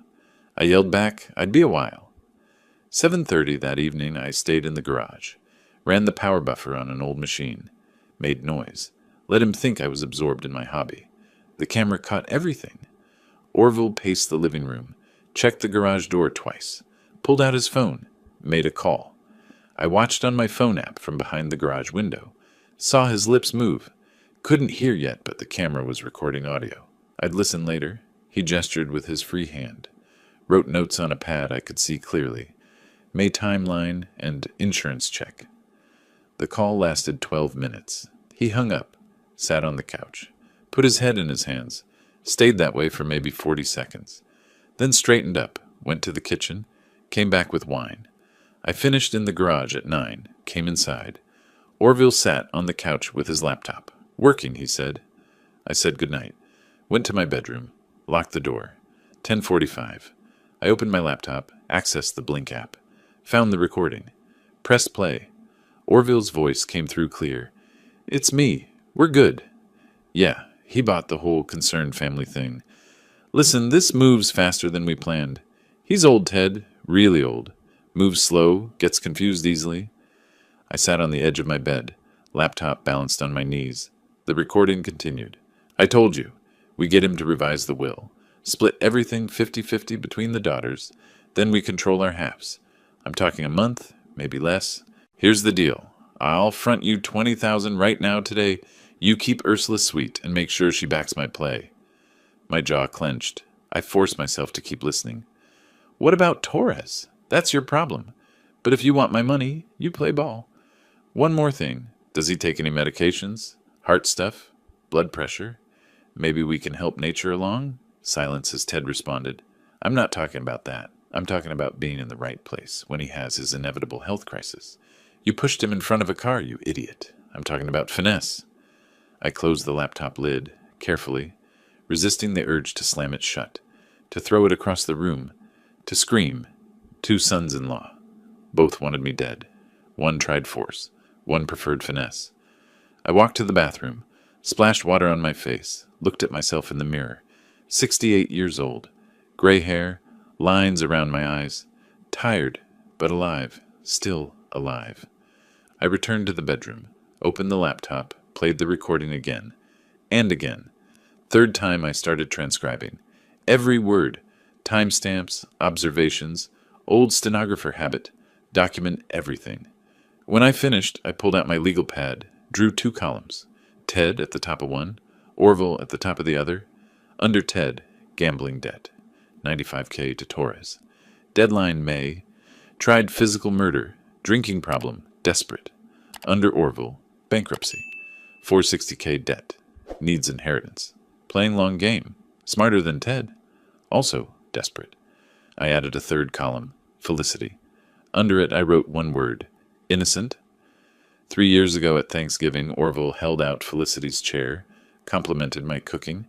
I yelled back I'd be a while. 7:30 that evening I stayed in the garage. Ran the power buffer on an old machine. Made noise. Let him think I was absorbed in my hobby. The camera caught everything. Orville paced the living room. Checked the garage door twice. Pulled out his phone. Made a call. I watched on my phone app from behind the garage window. Saw his lips move. Couldn't hear yet, but the camera was recording audio. I'd listen later. He gestured with his free hand. Wrote notes on a pad I could see clearly. May timeline and insurance check. The call lasted 12 minutes. He hung up, sat on the couch, put his head in his hands, stayed that way for maybe 40 seconds. Then straightened up, went to the kitchen, came back with wine. I finished in the garage at 9, came inside. Orville sat on the couch with his laptop. Working, he said. I said goodnight. Went to my bedroom. Locked the door. 10:45. I opened my laptop, accessed the Blink app. Found the recording. Pressed play. Orville's voice came through clear. "It's me. We're good." Yeah, he bought the whole concerned family thing. "Listen, this moves faster than we planned. He's old, Ted. Really old. Moves slow, gets confused easily." I sat on the edge of my bed, laptop balanced on my knees. The recording continued. "I told you. We get him to revise the will. Split everything 50-50 between the daughters. Then we control our halves. I'm talking a month, maybe less. Here's the deal. I'll front you $20,000 right now today. You keep Ursula sweet and make sure she backs my play." My jaw clenched. I forced myself to keep listening. "What about Torres? That's your problem. But if you want my money, you play ball. One more thing. Does he take any medications? Heart stuff? Blood pressure? Maybe we can help nature along?" Silence as Ted responded. "I'm not talking about that. I'm talking about being in the right place when he has his inevitable health crisis. You pushed him in front of a car, you idiot. I'm talking about finesse. I closed the laptop lid, carefully, resisting the urge to slam it shut, to throw it across the room, to scream. 2 sons-in-law. Both wanted me dead. One tried force. One preferred finesse. I walked to the bathroom, splashed water on my face, looked at myself in the mirror. 68 years old. Gray hair, lines around my eyes. Tired, but alive. Still alive. I returned to the bedroom, opened the laptop, played the recording again. And again. 3rd time I started transcribing. Every word. Timestamps, observations, old stenographer habit. Document everything. When I finished, I pulled out my legal pad, drew 2 columns. Ted at the top of one, Orville at the top of the other. Under Ted, gambling debt. $95K to Torres. Deadline May. Tried physical murder. Drinking problem. Desperate. Under Orville, bankruptcy. $460K debt. Needs inheritance. Playing long game. Smarter than Ted. Also desperate. I added a 3rd column. Felicity. Under it I wrote one word. Innocent. 3 years ago at Thanksgiving, Orville held out Felicity's chair, complimented my cooking,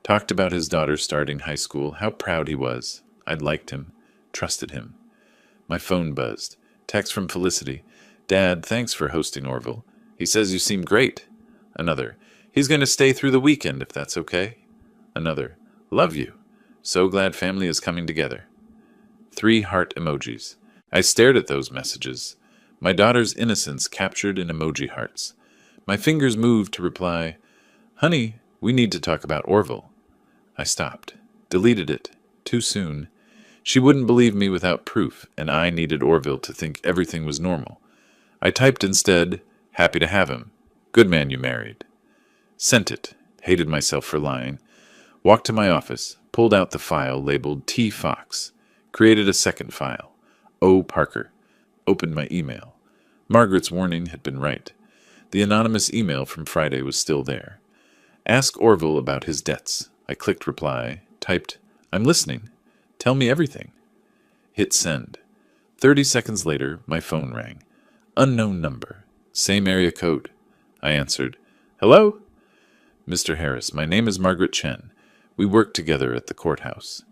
talked about his daughter starting high school, how proud he was. I'd liked him, trusted him. My phone buzzed. Text from Felicity. Dad, thanks for hosting Orville. He says you seem great. Another. He's going to stay through the weekend if that's okay. Another. Love you. So glad family is coming together. 3 heart emojis. I stared at those messages. My daughter's innocence captured in emoji hearts. My fingers moved to reply, Honey, we need to talk about Orville. I stopped. Deleted it. Too soon. She wouldn't believe me without proof, and I needed Orville to think everything was normal. I typed instead, Happy to have him. Good man you married. Sent it. Hated myself for lying. Walked to my office. Pulled out the file labeled T. Fox. Created a second file. O. Parker. Opened my email. Margaret's warning had been right. The anonymous email from Friday was still there. Ask Orville about his debts. I clicked reply. Typed, I'm listening. Tell me everything. Hit send. 30 seconds later, my phone rang. Unknown number. Same area code. I answered. Hello? Mr. Harris, my name is Margaret Chen. We work together at the courthouse.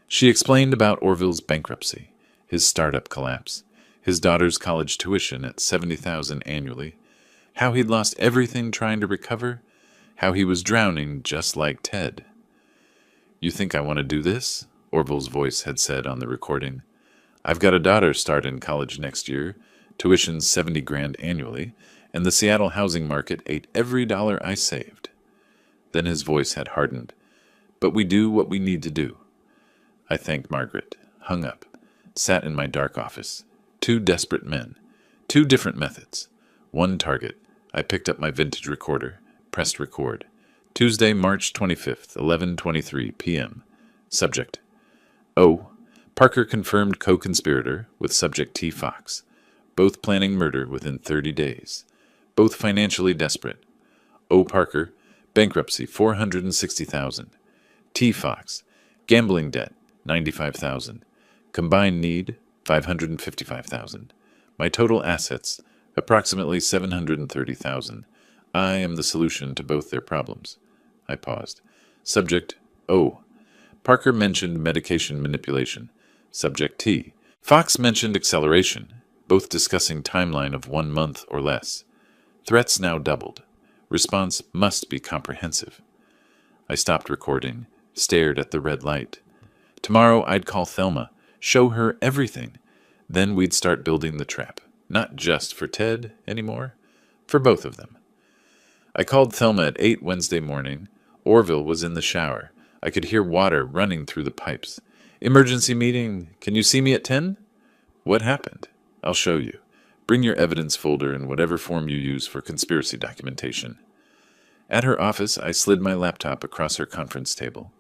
She explained about Orville's bankruptcy, his startup collapse, his daughter's college tuition at $70,000 annually, how he'd lost everything trying to recover, how he was drowning just like Ted. You think I want to do this? Orville's voice had said on the recording. I've got a daughter starting college next year, tuition $70,000 annually, and the Seattle housing market ate every dollar I saved. Then his voice had hardened. But we do what we need to do. I thanked Margaret, hung up, sat in my dark office. 2 desperate men. 2 different methods. 1 target. I picked up my vintage recorder, pressed record. Tuesday, March 25th, 11:23 p.m. Subject. O. Parker confirmed co-conspirator with subject T. Fox. Both planning murder within 30 days. Both financially desperate. O. Parker, bankruptcy $460,000. T. Fox, gambling debt $95,000. Combined need $555,000. My total assets approximately $730,000. I am the solution to both their problems. I paused. Subject O. Parker mentioned medication manipulation. Subject T. Fox mentioned acceleration, both discussing timeline of 1 month or less. Threats now doubled. Response must be comprehensive. I stopped recording, stared at the red light. Tomorrow I'd call Thelma, show her everything. Then we'd start building the trap. Not just for Ted anymore, for both of them. I called Thelma at 8 Wednesday morning. Orville was in the shower. I could hear water running through the pipes. Emergency meeting. Can you see me at 10? What happened? I'll show you. Bring your evidence folder in whatever form you use for conspiracy documentation. At her office, I slid my laptop across her conference table.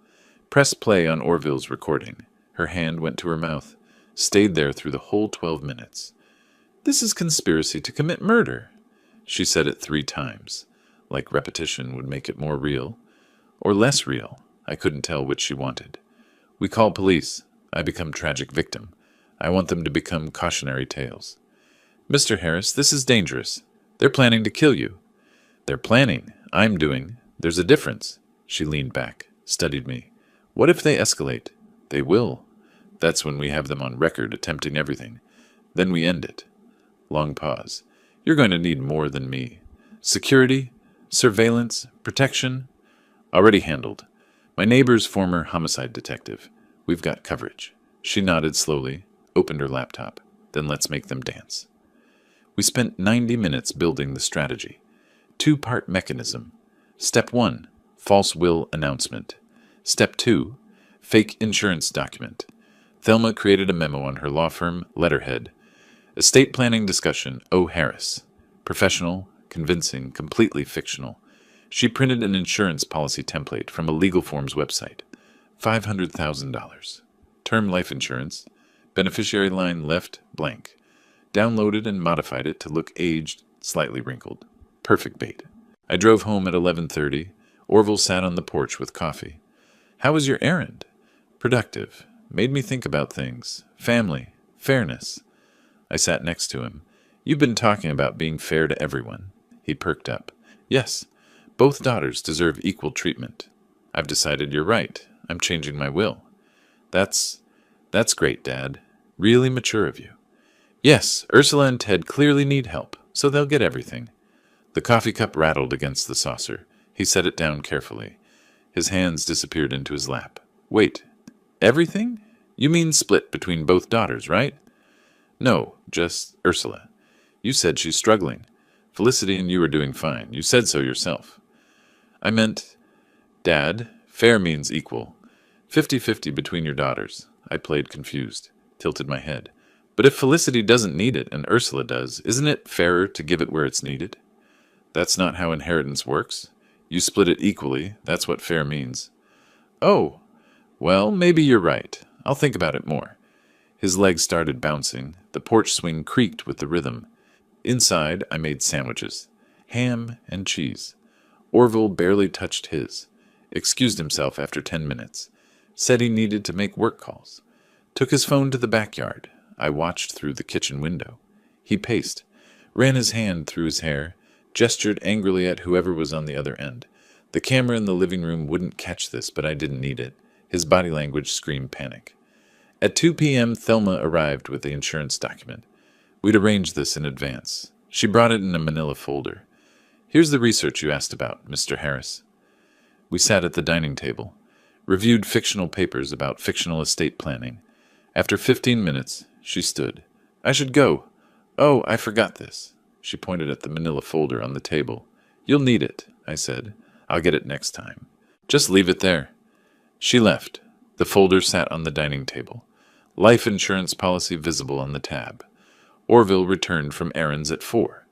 Pressed play on Orville's recording. Her hand went to her mouth. Stayed there through the whole 12 minutes. This is conspiracy to commit murder. She said it 3 times. Like repetition would make it more real. Or less real. I couldn't tell which she wanted. We call police. I become tragic victim. I want them to become cautionary tales. Mr. Harris, this is dangerous. They're planning to kill you. They're planning. I'm doing. There's a difference. She leaned back, studied me. What if they escalate? They will. That's when we have them on record attempting everything. Then we end it. Long pause. You're going to need more than me. Security, surveillance, protection. Already handled. My neighbor's former homicide detective. We've got coverage. She nodded slowly, opened her laptop. Then let's make them dance. We spent 90 minutes building the strategy. 2-part mechanism. Step 1, false will announcement. Step 2, fake insurance document. Thelma created a memo on her law firm letterhead. Estate planning discussion, O. Harris. Professional, convincing, completely fictional. She printed an insurance policy template from a legal forms website. $500,000. Term life insurance. Beneficiary line left blank. Downloaded and modified it to look aged, slightly wrinkled. Perfect bait. I drove home at 11:30. Orville sat on the porch with coffee. How was your errand? Productive. Made me think about things. Family. Fairness. I sat next to him. You've been talking about being fair to everyone. He perked up. Yes. Both daughters deserve equal treatment. I've decided you're right. I'm changing my will. That's great, Dad. Really mature of you. Yes, Ursula and Ted clearly need help, so they'll get everything. The coffee cup rattled against the saucer. He set it down carefully. His hands disappeared into his lap. Wait, everything? You mean split between both daughters, right? No, just Ursula. You said she's struggling. Felicity and you are doing fine. You said so yourself. I meant, Dad, fair means equal. 50-50 between your daughters. I played confused, tilted my head. But if Felicity doesn't need it and Ursula does, isn't it fairer to give it where it's needed? That's not how inheritance works. You split it equally. That's what fair means. Oh, well, maybe you're right. I'll think about it more. His legs started bouncing. The porch swing creaked with the rhythm. Inside, I made sandwiches. Ham and cheese. Orville barely touched his. Excused himself after 10 minutes. Said he needed to make work calls. Took his phone to the backyard. I watched through the kitchen window. He paced, ran his hand through his hair, gestured angrily at whoever was on the other end. The camera in the living room wouldn't catch this, but I didn't need it. His body language screamed panic. At 2 p.m., Thelma arrived with the insurance document. We'd arranged this in advance. She brought it in a manila folder. Here's the research you asked about, Mr. Harris. We sat at the dining table, reviewed fictional papers about fictional estate planning. After 15 minutes, she stood. I should go. Oh, I forgot this. She pointed at the manila folder on the table. You'll need it, I said. I'll get it next time. Just leave it there. She left. The folder sat on the dining table. Life insurance policy visible on the tab. Orville returned from errands at 4.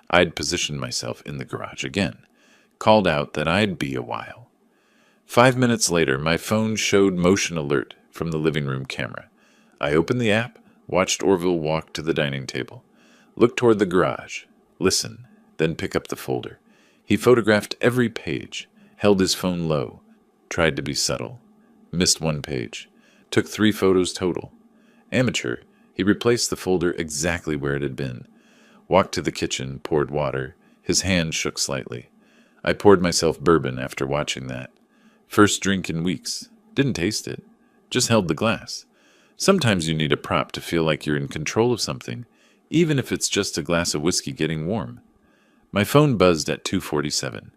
I'd positioned myself in the garage again. Called out that I'd be a while. 5 minutes later, my phone showed motion alert from the living room camera. I opened the app, watched Orville walk to the dining table, look toward the garage, listen, then pick up the folder. He photographed every page, held his phone low, tried to be subtle, missed one page, took 3 photos total. Amateur, he replaced the folder exactly where it had been. Walked to the kitchen, poured water. His hand shook slightly. I poured myself bourbon after watching that. First drink in weeks. Didn't taste it. Just held the glass. Sometimes you need a prop to feel like you're in control of something, even if it's just a glass of whiskey getting warm. My phone buzzed at 2:47.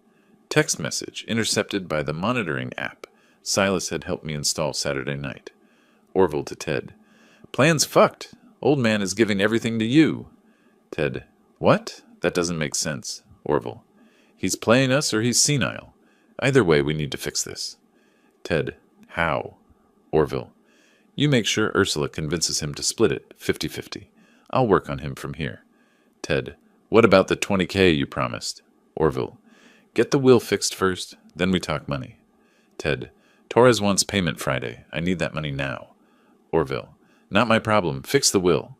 Text message intercepted by the monitoring app Silas had helped me install Saturday night. Orville to Ted. Plan's fucked. Old man is giving everything to you. Ted. What? That doesn't make sense. Orville. He's playing us or he's senile. Either way, we need to fix this. Ted. How? Orville. You make sure Ursula convinces him to split it, 50-50. I'll work on him from here. Ted. What about the $20,000 you promised? Orville. Get the will fixed first, then we talk money. Ted. Torres wants payment Friday. I need that money now. Orville. Not my problem. Fix the will.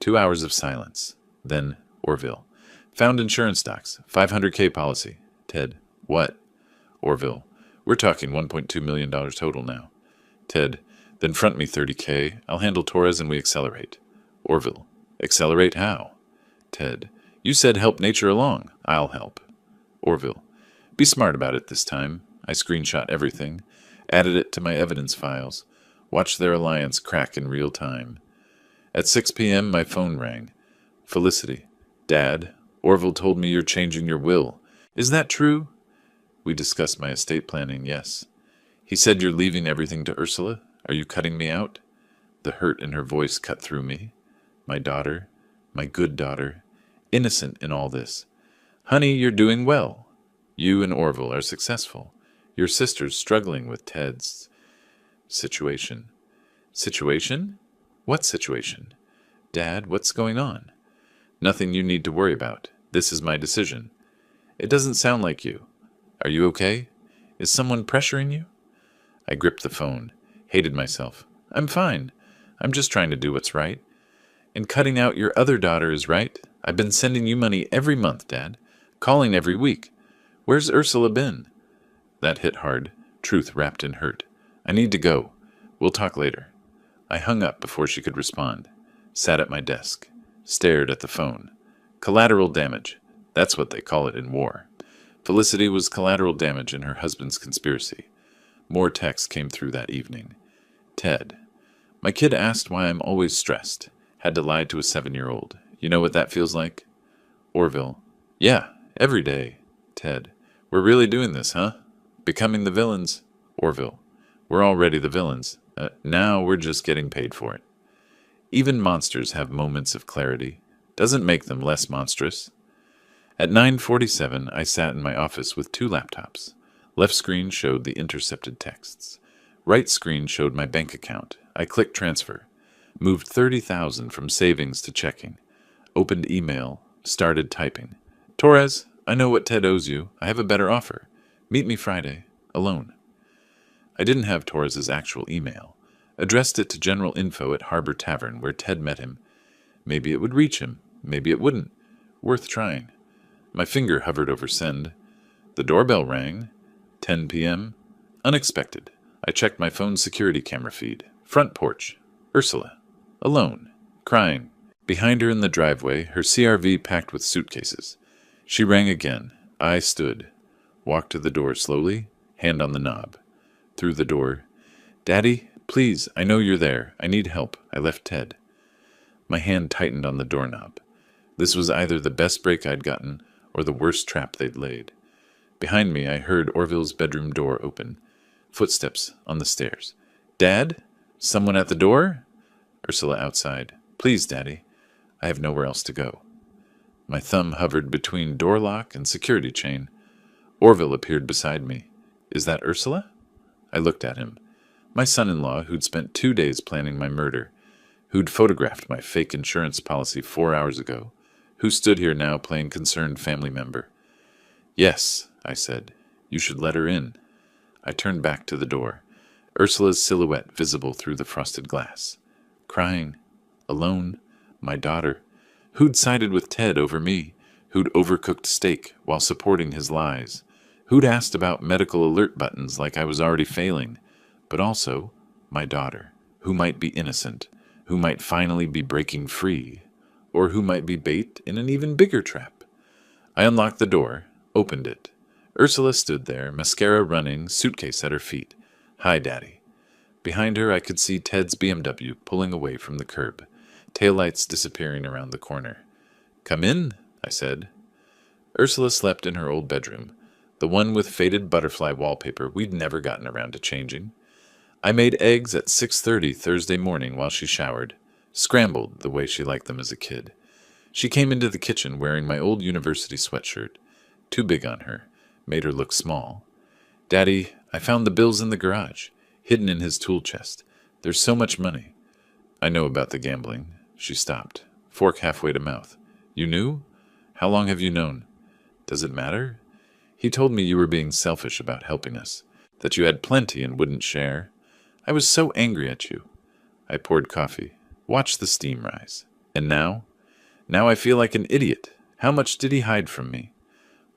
2 hours of silence. Then Orville. Found insurance docs. $500,000 policy. Ted. What? Orville. We're talking $1.2 million total now. Ted. Then front me $30,000. I'll handle Torres and we accelerate. Orville. Accelerate how? Ted. You said help nature along. I'll help. Orville. Be smart about it this time. I screenshot everything, added it to my evidence files, watched their alliance crack in real time. At 6 p.m., my phone rang. Felicity. Dad, Orville told me you're changing your will. Is that true? We discussed my estate planning, yes. He said you're leaving everything to Ursula? Are you cutting me out? The hurt in her voice cut through me. My daughter, my good daughter, innocent in all this. Honey, you're doing well. You and Orville are successful. Your sister's struggling with Ted's situation. Situation? What situation? Dad, what's going on? Nothing you need to worry about. This is my decision. It doesn't sound like you. Are you okay? Is someone pressuring you? I gripped the phone, hated myself. I'm fine. I'm just trying to do what's right. And cutting out your other daughter is right. I've been sending you money every month, Dad. Calling every week. Where's Ursula been? That hit hard, truth wrapped in hurt. I need to go. We'll talk later. I hung up before she could respond. Sat at my desk. Stared at the phone. Collateral damage. That's what they call it in war. Felicity was collateral damage in her husband's conspiracy. More texts came through that evening. Ted. My kid asked why I'm always stressed. Had to lie to a 7-year-old. You know what that feels like? Orville. Yeah, every day. Ted. We're really doing this, huh? Becoming the villains. Orville. We're already the villains. Now we're just getting paid for it. Even monsters have moments of clarity. Doesn't make them less monstrous. At 9:47, I sat in my office with 2 laptops. Left screen showed the intercepted texts. Right screen showed my bank account. I clicked transfer. Moved $30,000 from savings to checking. Opened email. Started typing. Torres, I know what Ted owes you. I have a better offer. Meet me Friday. Alone. I didn't have Torres's actual email. Addressed it to general info at Harbor Tavern, where Ted met him. Maybe it would reach him. Maybe it wouldn't. Worth trying. My finger hovered over send. The doorbell rang. 10 p.m. Unexpected. I checked my phone's security camera feed. Front porch. Ursula. Alone. Crying. Behind her in the driveway, her CRV packed with suitcases. She rang again. I stood. Walked to the door slowly, hand on the knob. Through the door. Daddy, please, I know you're there. I need help. I left Ted. My hand tightened on the doorknob. This was either the best break I'd gotten or the worst trap they'd laid. Behind me, I heard Orville's bedroom door open. Footsteps on the stairs. Dad? Someone at the door? Ursula outside. Please, Daddy. I have nowhere else to go. My thumb hovered between door lock and security chain. Orville appeared beside me. Is that Ursula? I looked at him. My son-in-law, who'd spent 2 days planning my murder, who'd photographed my fake insurance policy 4 hours ago, who stood here now playing concerned family member. Yes, I said. You should let her in. I turned back to the door. Ursula's silhouette visible through the frosted glass. Crying. Alone. My daughter. Who'd sided with Ted over me? Who'd overcooked steak while supporting his lies? Who'd asked about medical alert buttons like I was already failing? But also, my daughter, who might be innocent, who might finally be breaking free, or who might be bait in an even bigger trap. I unlocked the door, opened it. Ursula stood there, mascara running, suitcase at her feet. Hi, Daddy. Behind her, I could see Ted's BMW pulling away from the curb, taillights disappearing around the corner. Come in, I said. Ursula slept in her old bedroom, the one with faded butterfly wallpaper we'd never gotten around to changing. I made eggs at 6:30 Thursday morning while she showered, scrambled the way she liked them as a kid. She came into the kitchen wearing my old university sweatshirt, too big on her, made her look small. Daddy, I found the bills in the garage, hidden in his tool chest. There's so much money. I know about the gambling. She stopped, fork halfway to mouth. You knew? How long have you known? Does it matter? He told me you were being selfish about helping us, that you had plenty and wouldn't share. I was so angry at you. I poured coffee, watched the steam rise. And now? Now I feel like an idiot. How much did he hide from me?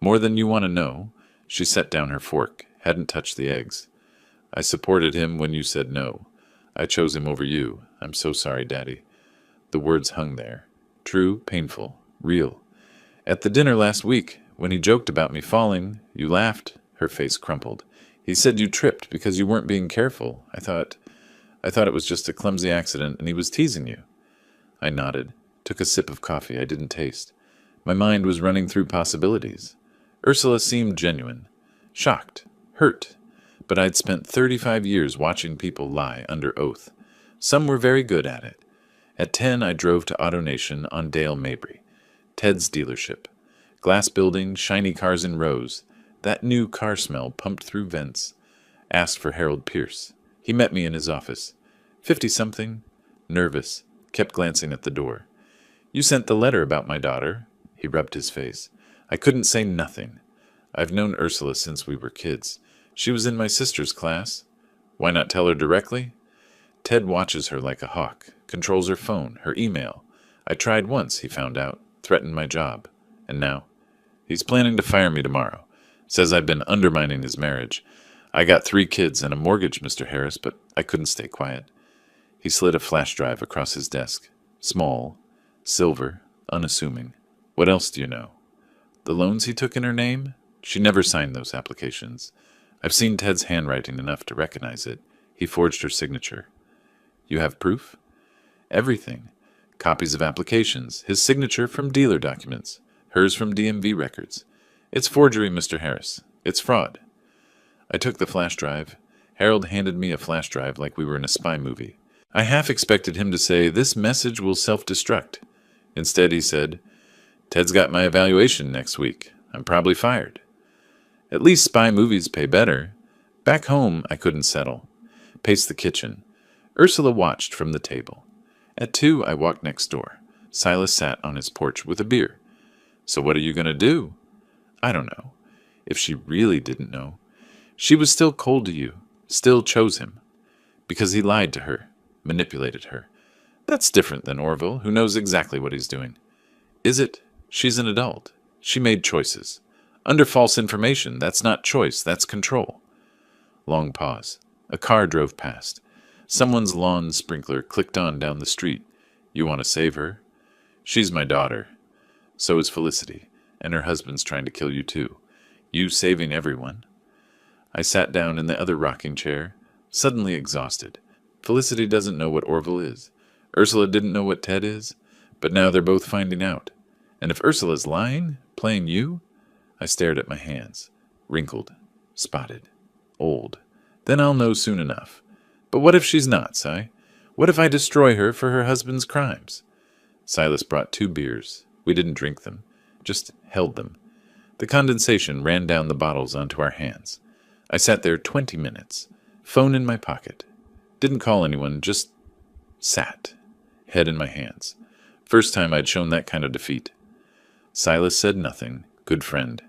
More than you want to know. She set down her fork, hadn't touched the eggs. I supported him when you said no. I chose him over you. I'm so sorry, Daddy. The words hung there. True, painful, Real. At the dinner last week, when he joked about me falling, you laughed. Her face crumpled. He said you tripped because you weren't being careful. I thought it was just a clumsy accident and he was teasing you. I nodded, took a sip of coffee I didn't taste. My mind was running through possibilities. Ursula seemed genuine, shocked, hurt, but I'd spent 35 years watching people lie under oath. Some were very good at it. At 10, I drove to AutoNation on Dale Mabry, Ted's dealership. Glass building, shiny cars in rows. That new car smell pumped through vents. Asked for Harold Pierce. He met me in his office. 50-something, nervous, kept glancing at the door. You sent the letter about my daughter. He rubbed his face. I couldn't say nothing. I've known Ursula since we were kids. She was in my sister's class. Why not tell her directly? Ted watches her like a hawk, controls her phone, her email. I tried once, he found out, threatened my job. And now? He's planning to fire me tomorrow. Says I've been undermining his marriage. I got 3 kids and a mortgage, Mr. Harris, but I couldn't stay quiet. He slid a flash drive across his desk. Small, silver, unassuming. What else do you know? The loans he took in her name? She never signed those applications. I've seen Ted's handwriting enough to recognize it. He forged her signature. You have proof? Everything. Copies of applications, his signature from dealer documents, hers from DMV records. It's forgery, Mr. Harris. It's fraud. I took the flash drive. Harold handed me a flash drive like we were in a spy movie. I half expected him to say, "This message will self-destruct." Instead, he said, "Ted's got my evaluation next week. I'm probably fired." At least spy movies pay better. Back home, I couldn't settle. Paced the kitchen. Ursula watched from the table. At 2, I walked next door. Silas sat on his porch with a beer. So what are you going to do? I don't know. If she really didn't know. She was still cold to you, still chose him. Because he lied to her, manipulated her. That's different than Orville, who knows exactly what he's doing. Is it? She's an adult. She made choices. Under false information, that's not choice, that's control. Long pause. A car drove past. Someone's lawn sprinkler clicked on down the street. You want to save her? She's my daughter. So is Felicity, and her husband's trying to kill you too. You saving everyone. I sat down in the other rocking chair, suddenly exhausted. Felicity doesn't know what Orville is. Ursula didn't know what Ted is, but now they're both finding out. And if Ursula's lying, playing you? I stared at my hands, wrinkled, spotted, old. Then I'll know soon enough. But what if she's not, Si? What if I destroy her for her husband's crimes? Silas brought 2 beers. We didn't drink them, just held them. The condensation ran down the bottles onto our hands. I sat there 20 minutes, phone in my pocket. Didn't call anyone, just sat, head in my hands. First time I'd shown that kind of defeat. Silas said nothing, good friend.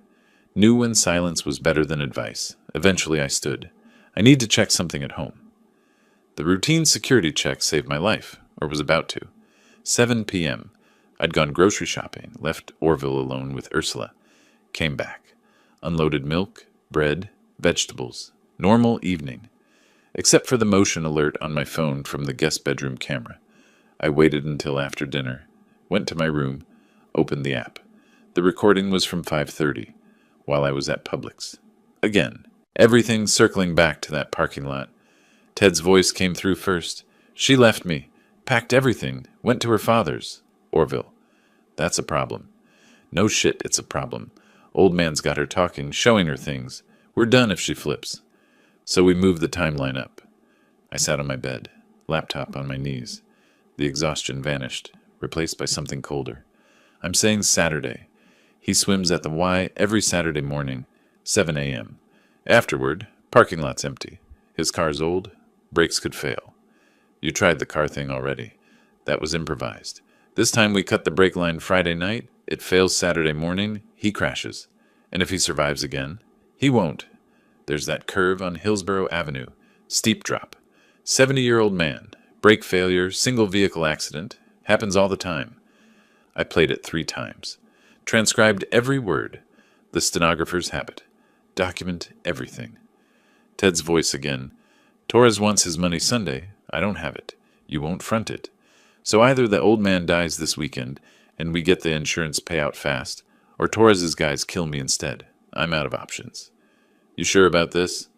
Knew when silence was better than advice. Eventually I stood. I need to check something at home. The routine security check saved my life, or was about to. 7 p.m. I'd gone grocery shopping, left Orville alone with Ursula. Came back. Unloaded milk, bread, vegetables. Normal evening. Except for the motion alert on my phone from the guest bedroom camera. I waited until after dinner. Went to my room. Opened the app. The recording was from 5:30, while I was at Publix. Again. Everything circling back to that parking lot. Ted's voice came through first. She left me. Packed everything. Went to her father's. Orville. That's a problem. No shit, it's a problem. Old man's got her talking, showing her things. We're done if she flips. So we moved the timeline up. I sat on my bed, laptop on my knees. The exhaustion vanished, replaced by something colder. I'm saying Saturday. He swims at the Y every Saturday morning, 7 a.m. Afterward, parking lot's empty. His car's old, brakes could fail. You tried the car thing already. That was improvised. This time we cut the brake line Friday night, it fails Saturday morning, he crashes. And if he survives again, he won't. There's that curve on Hillsborough Avenue, steep drop. 70-year-old man, brake failure, single vehicle accident, happens all the time. I played it 3 times. Transcribed every word, the stenographer's habit. Document everything. Ted's voice again. Torres wants his money Sunday. I don't have it. You won't front it. So either the old man dies this weekend, and we get the insurance payout fast, or Torres's guys kill me instead. I'm out of options. You sure about this?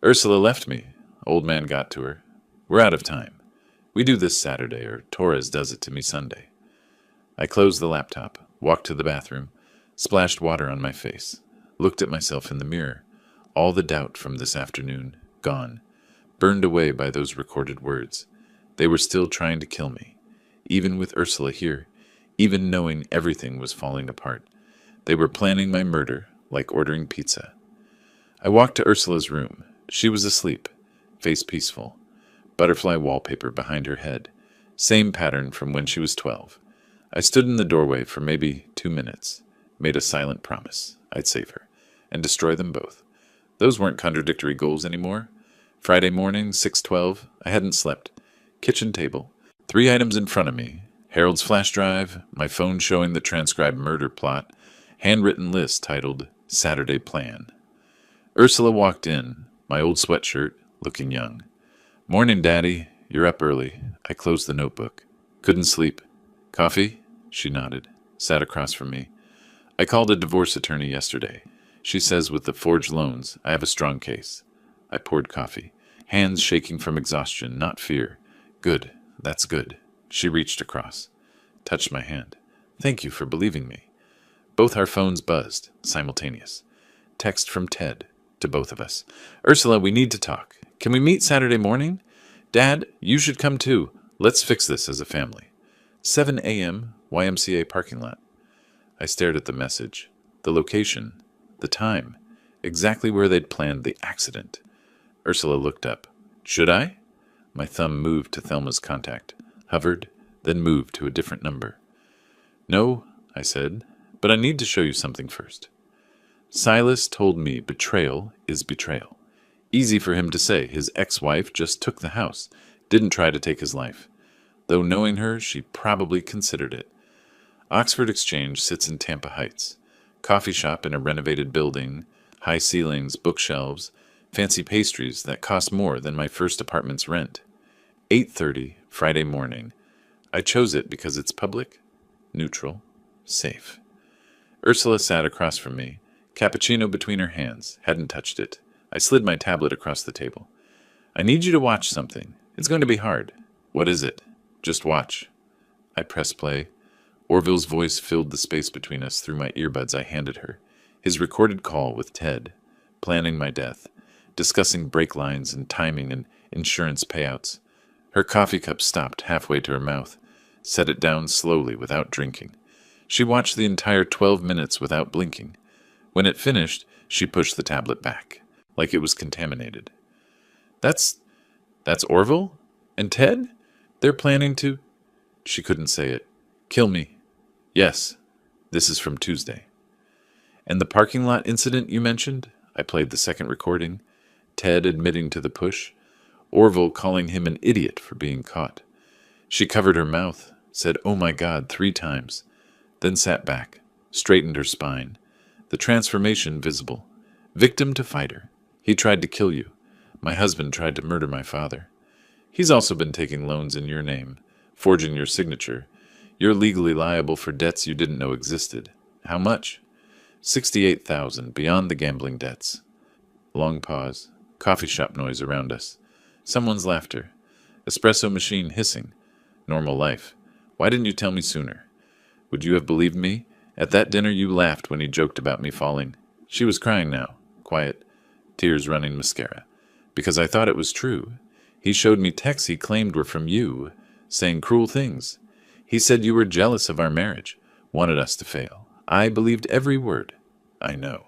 Ursula left me. Old man got to her. We're out of time. We do this Saturday, or Torres does it to me Sunday. I closed the laptop, walked to the bathroom, splashed water on my face, looked at myself in the mirror. All the doubt from this afternoon, gone, burned away by those recorded words. They were still trying to kill me, even with Ursula here, even knowing everything was falling apart. They were planning my murder, like ordering pizza. I walked to Ursula's room. She was asleep, face peaceful. Butterfly wallpaper behind her head. Same pattern from when she was 12. I stood in the doorway for maybe 2 minutes, made a silent promise I'd save her, and destroy them both. Those weren't contradictory goals anymore. Friday morning, 6:12, I hadn't slept. Kitchen table, 3 items in front of me. Harold's flash drive, my phone showing the transcribed murder plot, handwritten list titled Saturday Plan. Ursula walked in, my old sweatshirt, looking young. Morning, Daddy. You're up early. I closed the notebook. Couldn't sleep. Coffee? She nodded, sat across from me. I called a divorce attorney yesterday. She says with the forged loans, I have a strong case. I poured coffee, hands shaking from exhaustion, not fear. Good. That's good. She reached across, touched my hand. Thank you for believing me. Both our phones buzzed, simultaneous. Text from Ted, to both of us. Ursula, we need to talk. Can we meet Saturday morning? Dad, you should come too. Let's fix this as a family. 7 a.m., YMCA parking lot. I stared at the message, the location, the time, exactly where they'd planned the accident. Ursula looked up. Should I? My thumb moved to Thelma's contact, hovered, then moved to a different number. No, I said, but I need to show you something first. Silas told me betrayal is betrayal. Easy for him to say. His ex-wife just took the house, didn't try to take his life. Though knowing her, she probably considered it. Oxford Exchange sits in Tampa Heights. Coffee shop in a renovated building, high ceilings, bookshelves, fancy pastries that cost more than my first apartment's rent. 8:30, Friday morning. I chose it because it's public, neutral, safe. Ursula sat across from me, cappuccino between her hands, hadn't touched it. I slid my tablet across the table. I need you to watch something. It's going to be hard. What is it? Just watch. I pressed play. Orville's voice filled the space between us through my earbuds I handed her. His recorded call with Ted, planning my death, discussing brake lines and timing and insurance payouts. Her coffee cup stopped halfway to her mouth, set it down slowly without drinking. She watched the entire 12 minutes without blinking. When it finished, she pushed the tablet back, like it was contaminated. That's Orville? And Ted? They're planning to... She couldn't say it. Kill me. Yes. This is from Tuesday. And the parking lot incident you mentioned? I played the second recording. Ted admitting to the push. Orville calling him an idiot for being caught. She covered her mouth, said, "Oh my God," 3 times, then sat back, straightened her spine. The transformation visible. Victim to fighter. He tried to kill you. My husband tried to murder my father. He's also been taking loans in your name, forging your signature. You're legally liable for debts you didn't know existed. How much? $68,000 beyond the gambling debts. Long pause. Coffee shop noise around us. Someone's laughter. Espresso machine hissing. Normal life. Why didn't you tell me sooner? Would you have believed me? At that dinner you laughed when he joked about me falling. She was crying now. Quiet. Tears running mascara. Because I thought it was true. He showed me texts he claimed were from you, saying cruel things. He said you were jealous of our marriage, wanted us to fail. I believed every word. I know.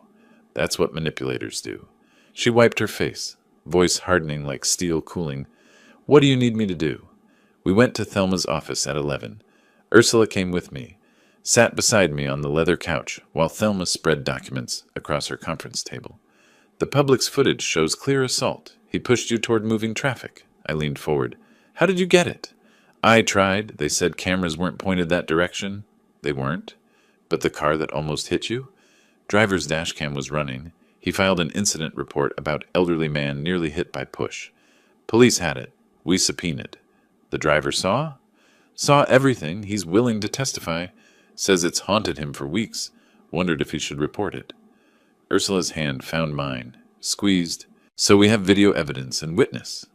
That's what manipulators do. She wiped her face, voice hardening like steel cooling. What do you need me to do? We went to Thelma's office at 11. Ursula came with me, sat beside me on the leather couch while Thelma spread documents across her conference table. The public's footage shows clear assault. He pushed you toward moving traffic. I leaned forward. How did you get it? I tried. They said cameras weren't pointed that direction. They weren't. But the car that almost hit you? Driver's dash cam was running. He filed an incident report about elderly man nearly hit by push. Police had it. We subpoenaed. The driver saw? Saw everything. He's willing to testify. Says it's haunted him for weeks. Wondered if he should report it. Ursula's hand found mine, squeezed. So we have video evidence and witness,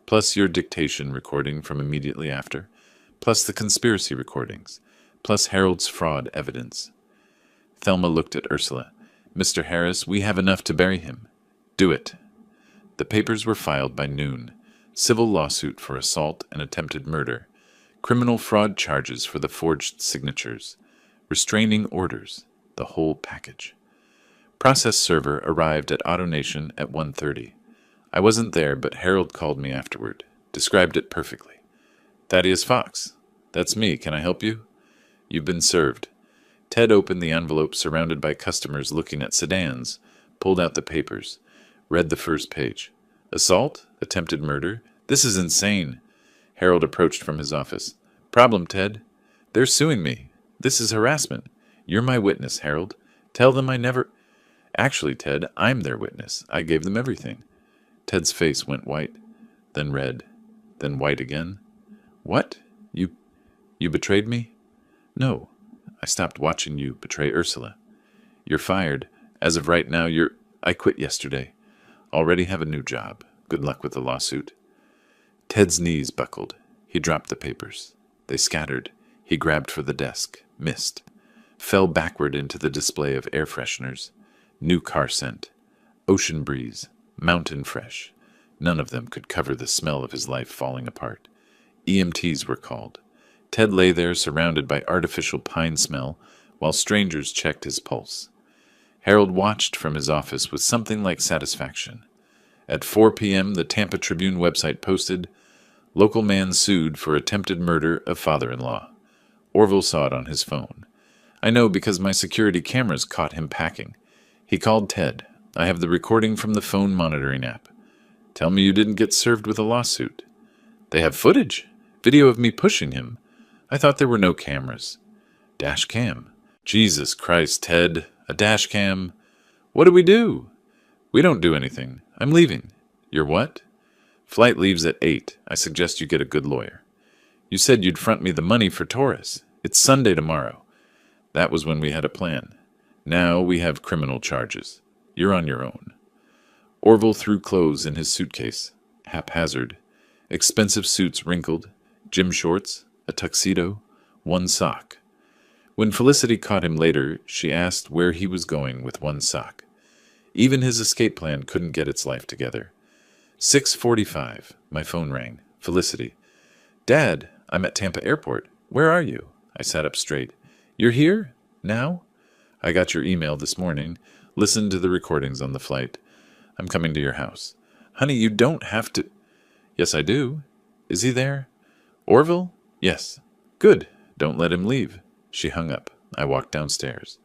plus your dictation recording from immediately after, plus the conspiracy recordings, plus Harold's fraud evidence. Thelma looked at Ursula. Mr. Harris, we have enough to bury him. Do it. The papers were filed by noon. Civil lawsuit for assault and attempted murder. Criminal fraud charges for the forged signatures. Restraining orders. The whole package. Process server arrived at AutoNation at 1:30. I wasn't there, but Harold called me afterward. Described it perfectly. Thaddeus Fox. That's me. Can I help you? You've been served. Ted opened the envelope surrounded by customers looking at sedans, pulled out the papers, read the first page. Assault? Attempted murder? This is insane. Harold approached from his office. Problem, Ted. They're suing me. This is harassment. You're my witness, Harold. Tell them I never... Actually, Ted, I'm their witness. I gave them everything. Ted's face went white, then red, then white again. What? You betrayed me? No. I stopped watching you betray Ursula. You're fired. As of right now, I quit yesterday. Already have a new job. Good luck with the lawsuit. Ted's knees buckled. He dropped the papers. They scattered. He grabbed for the desk. Missed. Fell backward into the display of air fresheners. New car scent. Ocean breeze. Mountain fresh. None of them could cover the smell of his life falling apart. EMTs were called. Ted lay there surrounded by artificial pine smell while strangers checked his pulse. Harold watched from his office with something like satisfaction. At 4 p.m., the Tampa Tribune website posted, Local man sued for attempted murder of father-in-law. Orville saw it on his phone. I know because my security cameras caught him packing. He called Ted. I have the recording from the phone monitoring app. Tell me you didn't get served with a lawsuit. They have footage. Video of me pushing him. I thought there were no cameras. Dash cam. Jesus Christ, Ted. A dash cam. What do we do? We don't do anything. I'm leaving. You're what? Flight leaves at 8. I suggest you get a good lawyer. You said you'd front me the money for Taurus. It's Sunday tomorrow. That was when we had a plan. Now we have criminal charges. You're on your own. Orville threw clothes in his suitcase. Haphazard. Expensive suits wrinkled. Gym shorts. A tuxedo. One sock. When Felicity caught him later, she asked where he was going with one sock. Even his escape plan couldn't get its life together. 6:45. My phone rang. Felicity. Dad, I'm at Tampa Airport. Where are you? I sat up straight. You're here? Now? I got your email this morning. Listened to the recordings on the flight. I'm coming to your house. Honey, you don't have to... Yes, I do. Is he there? Orville? Yes. Good. Don't let him leave. She hung up. I walked downstairs.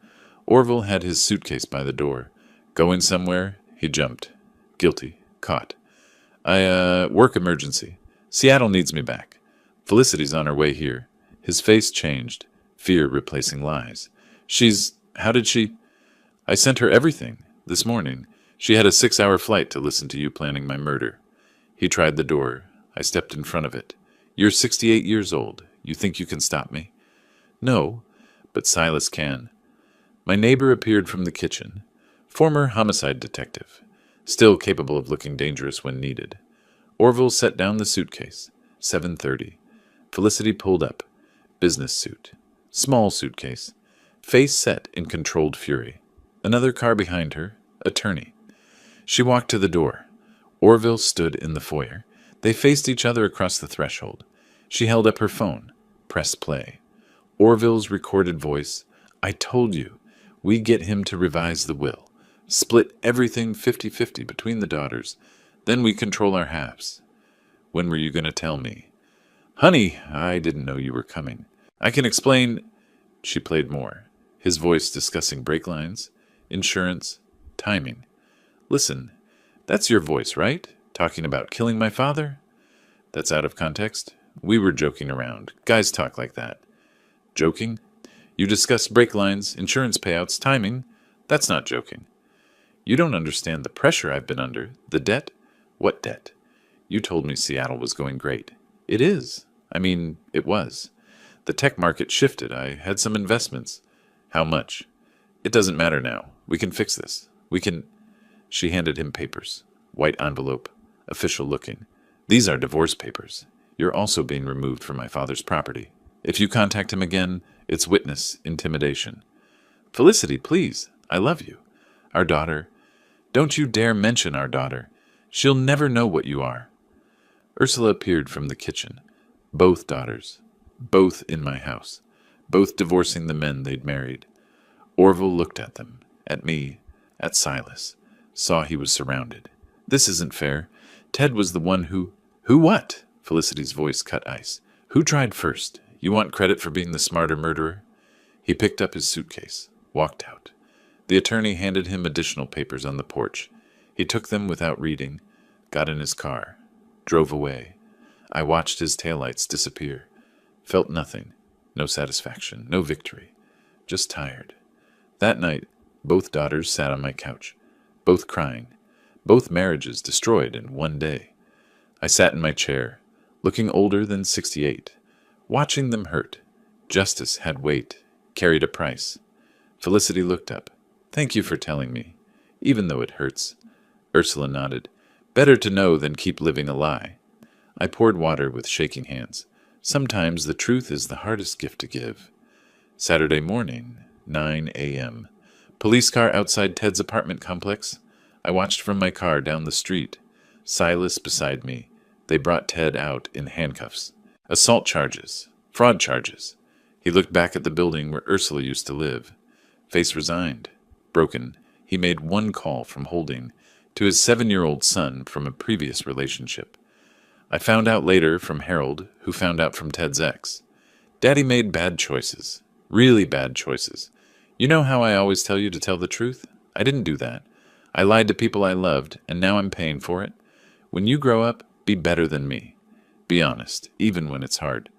Orville had his suitcase by the door. Going somewhere? He jumped. Guilty. Caught. Work emergency. Seattle needs me back. Felicity's on her way here. His face changed. Fear replacing lies. How did she... I sent her everything. This morning. She had a 6-hour flight to listen to you planning my murder. He tried the door. I stepped in front of it. You're 68 years old. You think you can stop me? No, but Silas can. My neighbor appeared from the kitchen. Former homicide detective. Still capable of looking dangerous when needed. Orville set down the suitcase. 7:30. Felicity pulled up. Business suit. Small suitcase. Face set in controlled fury. Another car behind her. Attorney. She walked to the door. Orville stood in the foyer. They faced each other across the threshold. She held up her phone. Press play. Orville's recorded voice. I told you. We get him to revise the will. Split everything 50-50 between the daughters. Then we control our halves. When were you going to tell me? Honey, I didn't know you were coming. I can explain. She played more. His voice discussing brake lines, insurance, timing. Listen, that's your voice, right? Talking about killing my father? That's out of context. We were joking around. Guys talk like that. Joking? You discuss brake lines, insurance payouts, timing. That's not joking. You don't understand the pressure I've been under. The debt? What debt? You told me Seattle was going great. It is. I mean, it was. The tech market shifted. I had some investments. How much? It doesn't matter now. We can fix this. We can. She handed him papers. White envelope. Official looking. These are divorce papers. You're also being removed from my father's property. If you contact him again, it's witness intimidation. Felicity, please. I love you. Our daughter. Don't you dare mention our daughter. She'll never know what you are. Ursula appeared from the kitchen. Both daughters. Both in my house. Both divorcing the men they'd married. Orville looked at them, at me, at Silas. Saw he was surrounded. This isn't fair. Ted was the one who... Who what? Felicity's voice cut ice. Who tried first? You want credit for being the smarter murderer? He picked up his suitcase, walked out. The attorney handed him additional papers on the porch. He took them without reading, got in his car, drove away. I watched his taillights disappear. Felt nothing. No satisfaction, no victory. Just tired. That night, both daughters sat on my couch, both crying, both marriages destroyed in one day. I sat in my chair, looking older than 68, watching them hurt. Justice had weight, carried a price. Felicity looked up. Thank you for telling me, even though it hurts. Ursula nodded. Better to know than keep living a lie. I poured water with shaking hands. Sometimes the truth is the hardest gift to give. Saturday morning, 9 a.m. Police car outside Ted's apartment complex. I watched from my car down the street. Silas beside me. They brought Ted out in handcuffs. Assault charges. Fraud charges. He looked back at the building where Ursula used to live. Face resigned. Broken. He made one call from holding to his 7-year-old son from a previous relationship. I found out later from Harold, who found out from Ted's ex. Daddy made bad choices. Really bad choices. You know how I always tell you to tell the truth? I didn't do that. I lied to people I loved, and now I'm paying for it. When you grow up, be better than me. Be honest, even when it's hard.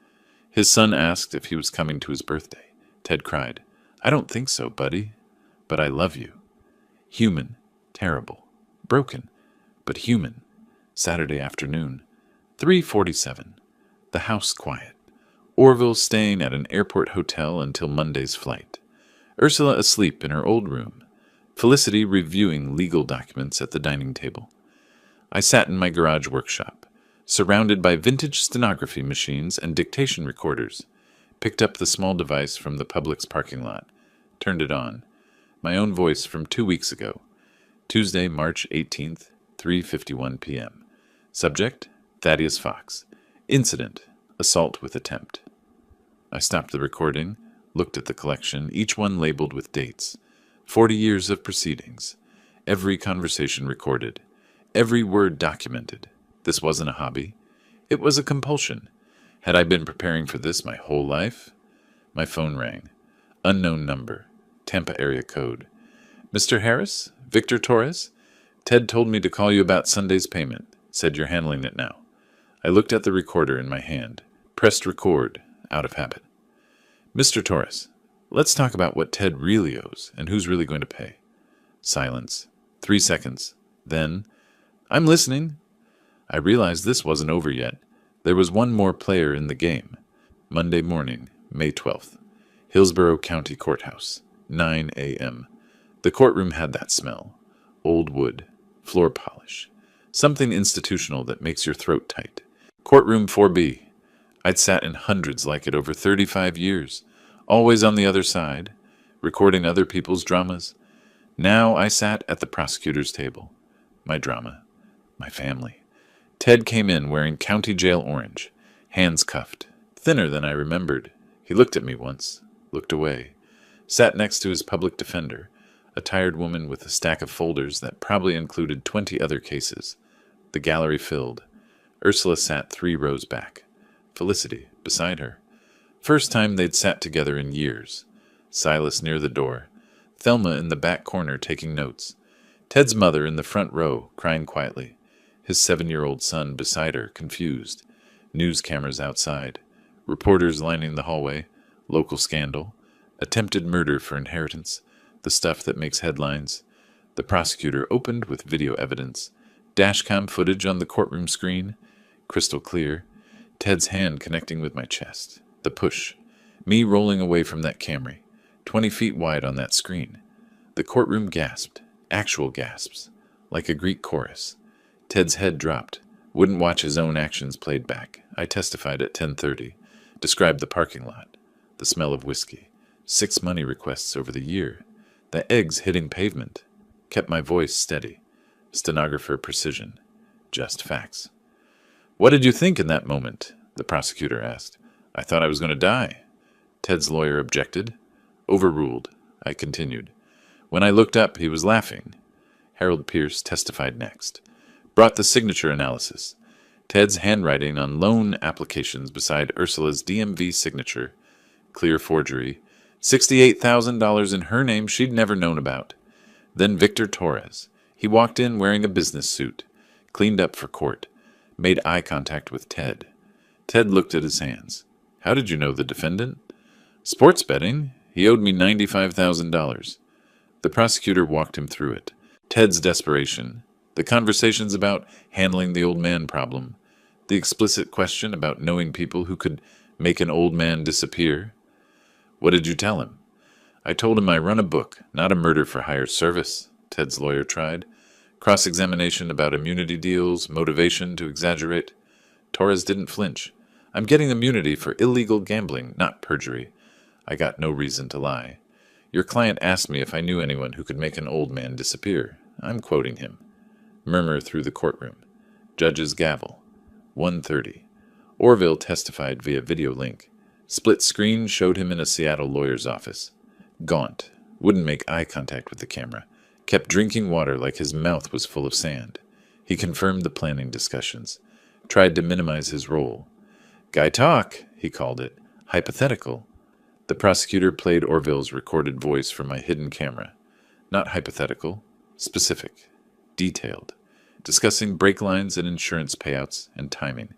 His son asked if he was coming to his birthday. Ted cried. I don't think so, buddy. But I love you. Human. Terrible. Broken. But human. Saturday afternoon. 3:47. The house quiet. Orville staying at an airport hotel until Monday's flight. Ursula asleep in her old room. Felicity reviewing legal documents at the dining table. I sat in my garage workshop, surrounded by vintage stenography machines and dictation recorders. Picked up the small device from the Publix parking lot. Turned it on. My own voice from 2 weeks ago. Tuesday, March 18th, 3:51 p.m. Subject, Thaddeus Fox. Incident, assault with attempt. I stopped the recording, looked at the collection, each one labeled with dates. 40 years of proceedings. Every conversation recorded. Every word documented. This wasn't a hobby. It was a compulsion. Had I been preparing for this my whole life? My phone rang. Unknown number. Tampa area code. Mr. Harris? Victor Torres? Ted told me to call you about Sunday's payment. Said you're handling it now. I looked at the recorder in my hand. Pressed record, out of habit. Mr. Torres, let's talk about what Ted really owes and who's really going to pay. Silence. 3 seconds. Then, I'm listening. I realized this wasn't over yet. There was one more player in the game. Monday morning, May 12th. Hillsborough County Courthouse. 9 a.m. The courtroom had that smell. Old wood. Floor polish. Something institutional that makes your throat tight. Courtroom 4B. I'd sat in hundreds like it over 35 years. Always on the other side. Recording other people's dramas. Now I sat at the prosecutor's table. My drama. My family. Ted came in wearing county jail orange. Hands cuffed. Thinner than I remembered. He looked at me once. Looked away. Sat next to his public defender. A tired woman with a stack of folders that probably included 20 other cases. The gallery filled. Ursula sat 3 rows back. Felicity, beside her. First time they'd sat together in years. Silas near the door. Thelma in the back corner taking notes. Ted's mother in the front row, crying quietly. His 7-year-old son beside her, confused. News cameras outside. Reporters lining the hallway. Local scandal. Attempted murder for inheritance. The stuff that makes headlines. The prosecutor opened with video evidence. Dashcam footage on the courtroom screen. Crystal clear. Ted's hand connecting with my chest. The push. Me rolling away from that Camry, 20 feet wide on that screen. The courtroom gasped, actual gasps, like a Greek chorus. Ted's head dropped, wouldn't watch his own actions played back. I testified at 10:30, described the parking lot, the smell of whiskey, 6 money requests over the year, the eggs hitting pavement, kept my voice steady, stenographer precision, just facts. What did you think in that moment? The prosecutor asked. I thought I was going to die. Ted's lawyer objected. Overruled. I continued. When I looked up, he was laughing. Harold Pierce testified next. Brought the signature analysis. Ted's handwriting on loan applications beside Ursula's DMV signature. Clear forgery. $68,000 in her name she'd never known about. Then Victor Torres. He walked in wearing a business suit. Cleaned up for court. Made eye contact with Ted. Ted looked at his hands. How did you know the defendant? Sports betting. He owed me $95,000. The prosecutor walked him through it. Ted's desperation. The conversations about handling the old man problem. The explicit question about knowing people who could make an old man disappear. What did you tell him? I told him I run a book, not a murder-for-hire service, Ted's lawyer tried. Cross-examination about immunity deals, motivation to exaggerate. Torres didn't flinch. I'm getting immunity for illegal gambling, not perjury. I got no reason to lie. Your client asked me if I knew anyone who could make an old man disappear. I'm quoting him. Murmur through the courtroom. Judge's gavel. 1:30. Orville testified via video link. Split screen showed him in a Seattle lawyer's office. Gaunt. Wouldn't make eye contact with the camera. Kept drinking water like his mouth was full of sand. He confirmed the planning discussions. Tried to minimize his role. Guy talk, he called it. Hypothetical. The prosecutor played Orville's recorded voice from my hidden camera. Not hypothetical. Specific. Detailed. Discussing brake lines and insurance payouts and timing.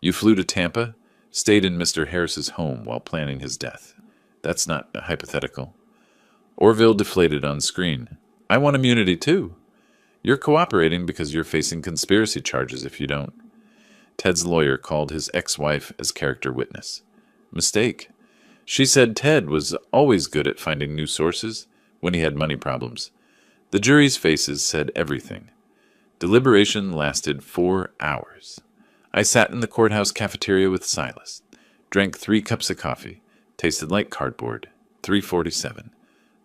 You flew to Tampa, stayed in Mr. Harris's home while planning his death. That's not hypothetical. Orville deflated on screen. I want immunity too. You're cooperating because you're facing conspiracy charges if you don't. Ted's lawyer called his ex-wife as character witness. Mistake. She said Ted was always good at finding new sources when he had money problems. The jury's faces said everything. Deliberation lasted 4 hours. I sat in the courthouse cafeteria with Silas. Drank 3 cups of coffee. Tasted like cardboard. 3:47.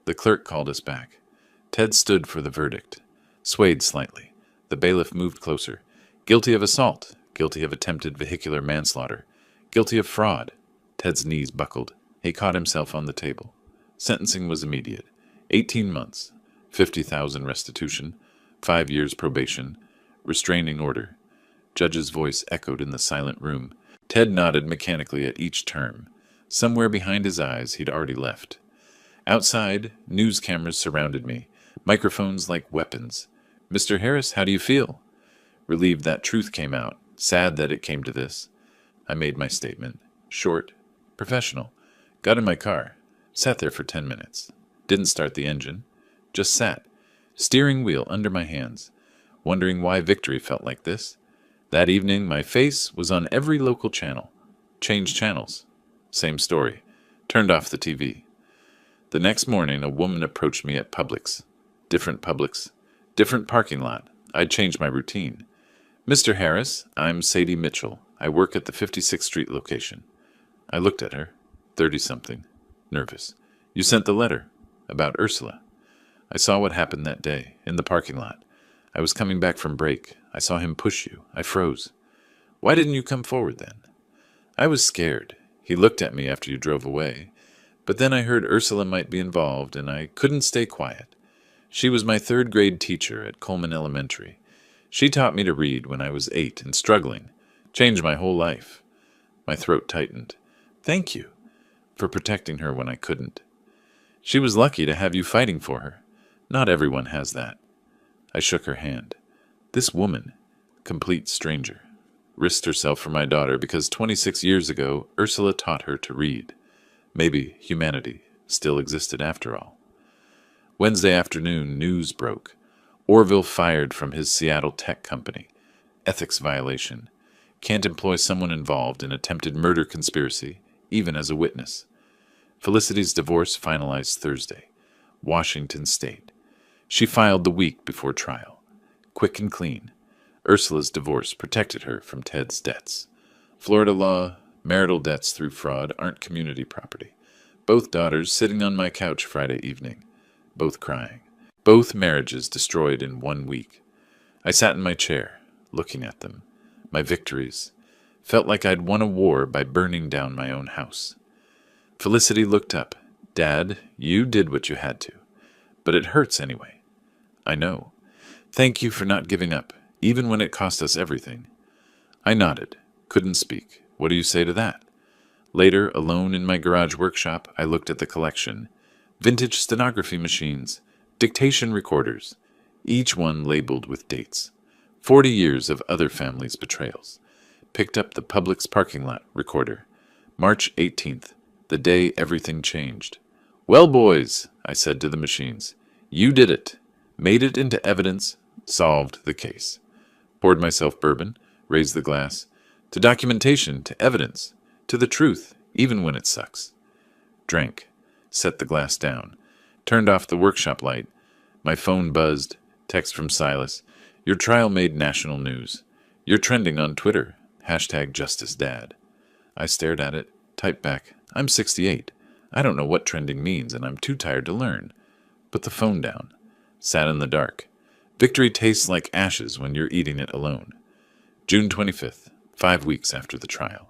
The clerk called us back. Ted stood for the verdict. Swayed slightly. The bailiff moved closer. Guilty of assault. Guilty of attempted vehicular manslaughter. Guilty of fraud. Ted's knees buckled. He caught himself on the table. Sentencing was immediate. 18 months. 50,000 restitution. 5 years probation. Restraining order. Judge's voice echoed in the silent room. Ted nodded mechanically at each term. Somewhere behind his eyes he'd already left. Outside, news cameras surrounded me. Microphones like weapons. Mr. Harris, how do you feel? Relieved that truth came out. Sad that it came to this. I made my statement. Short. Professional. Got in my car. Sat there for 10 minutes. Didn't start the engine. Just sat. Steering wheel under my hands. Wondering why victory felt like this. That evening, my face was on every local channel. Changed channels. Same story. Turned off the TV. The next morning, a woman approached me at Publix. Different Publix. Different parking lot. I'd changed my routine. Mr. Harris, I'm Sadie Mitchell. I work at the 56th Street location. I looked at her. 30-something. Nervous. You sent the letter. About Ursula. I saw what happened that day, in the parking lot. I was coming back from break. I saw him push you. I froze. Why didn't you come forward then? I was scared. He looked at me after you drove away. But then I heard Ursula might be involved, and I couldn't stay quiet. She was my 3rd grade teacher at Coleman Elementary. She taught me to read when I was 8 and struggling. Changed my whole life. My throat tightened. Thank you for protecting her when I couldn't. She was lucky to have you fighting for her. Not everyone has that. I shook her hand. This woman, complete stranger, risked herself for my daughter because 26 years ago Ursula taught her to read. Maybe humanity still existed after all. Wednesday afternoon, news broke. Orville fired from his Seattle tech company. Ethics violation. Can't employ someone involved in attempted murder conspiracy, even as a witness. Felicity's divorce finalized Thursday. Washington State. She filed the week before trial. Quick and clean. Ursula's divorce protected her from Ted's debts. Florida law, marital debts through fraud aren't community property. Both daughters sitting on my couch Friday evening. Both crying. Both marriages destroyed in 1 week. I sat in my chair, looking at them. My victories. Felt like I'd won a war by burning down my own house. Felicity looked up. Dad, you did what you had to. But it hurts anyway. I know. Thank you for not giving up, even when it cost us everything. I nodded. Couldn't speak. What do you say to that? Later, alone in my garage workshop, I looked at the collection. Vintage stenography machines, dictation recorders, each one labeled with dates. 40 years of other families' betrayals. Picked up the Publix parking lot recorder. March 18th, the day everything changed. Well, boys, I said to the machines, you did it. Made it into evidence, solved the case. Poured myself bourbon, raised the glass. To documentation, to evidence, to the truth, even when it sucks. Drank. Set the glass down. Turned off the workshop light. My phone buzzed. Text from Silas. Your trial made national news. You're trending on Twitter. #JusticeDad. I stared at it. Typed back. I'm 68. I don't know what trending means, and I'm too tired to learn. Put the phone down. Sat in the dark. Victory tastes like ashes when you're eating it alone. June 25th, 5 weeks after the trial.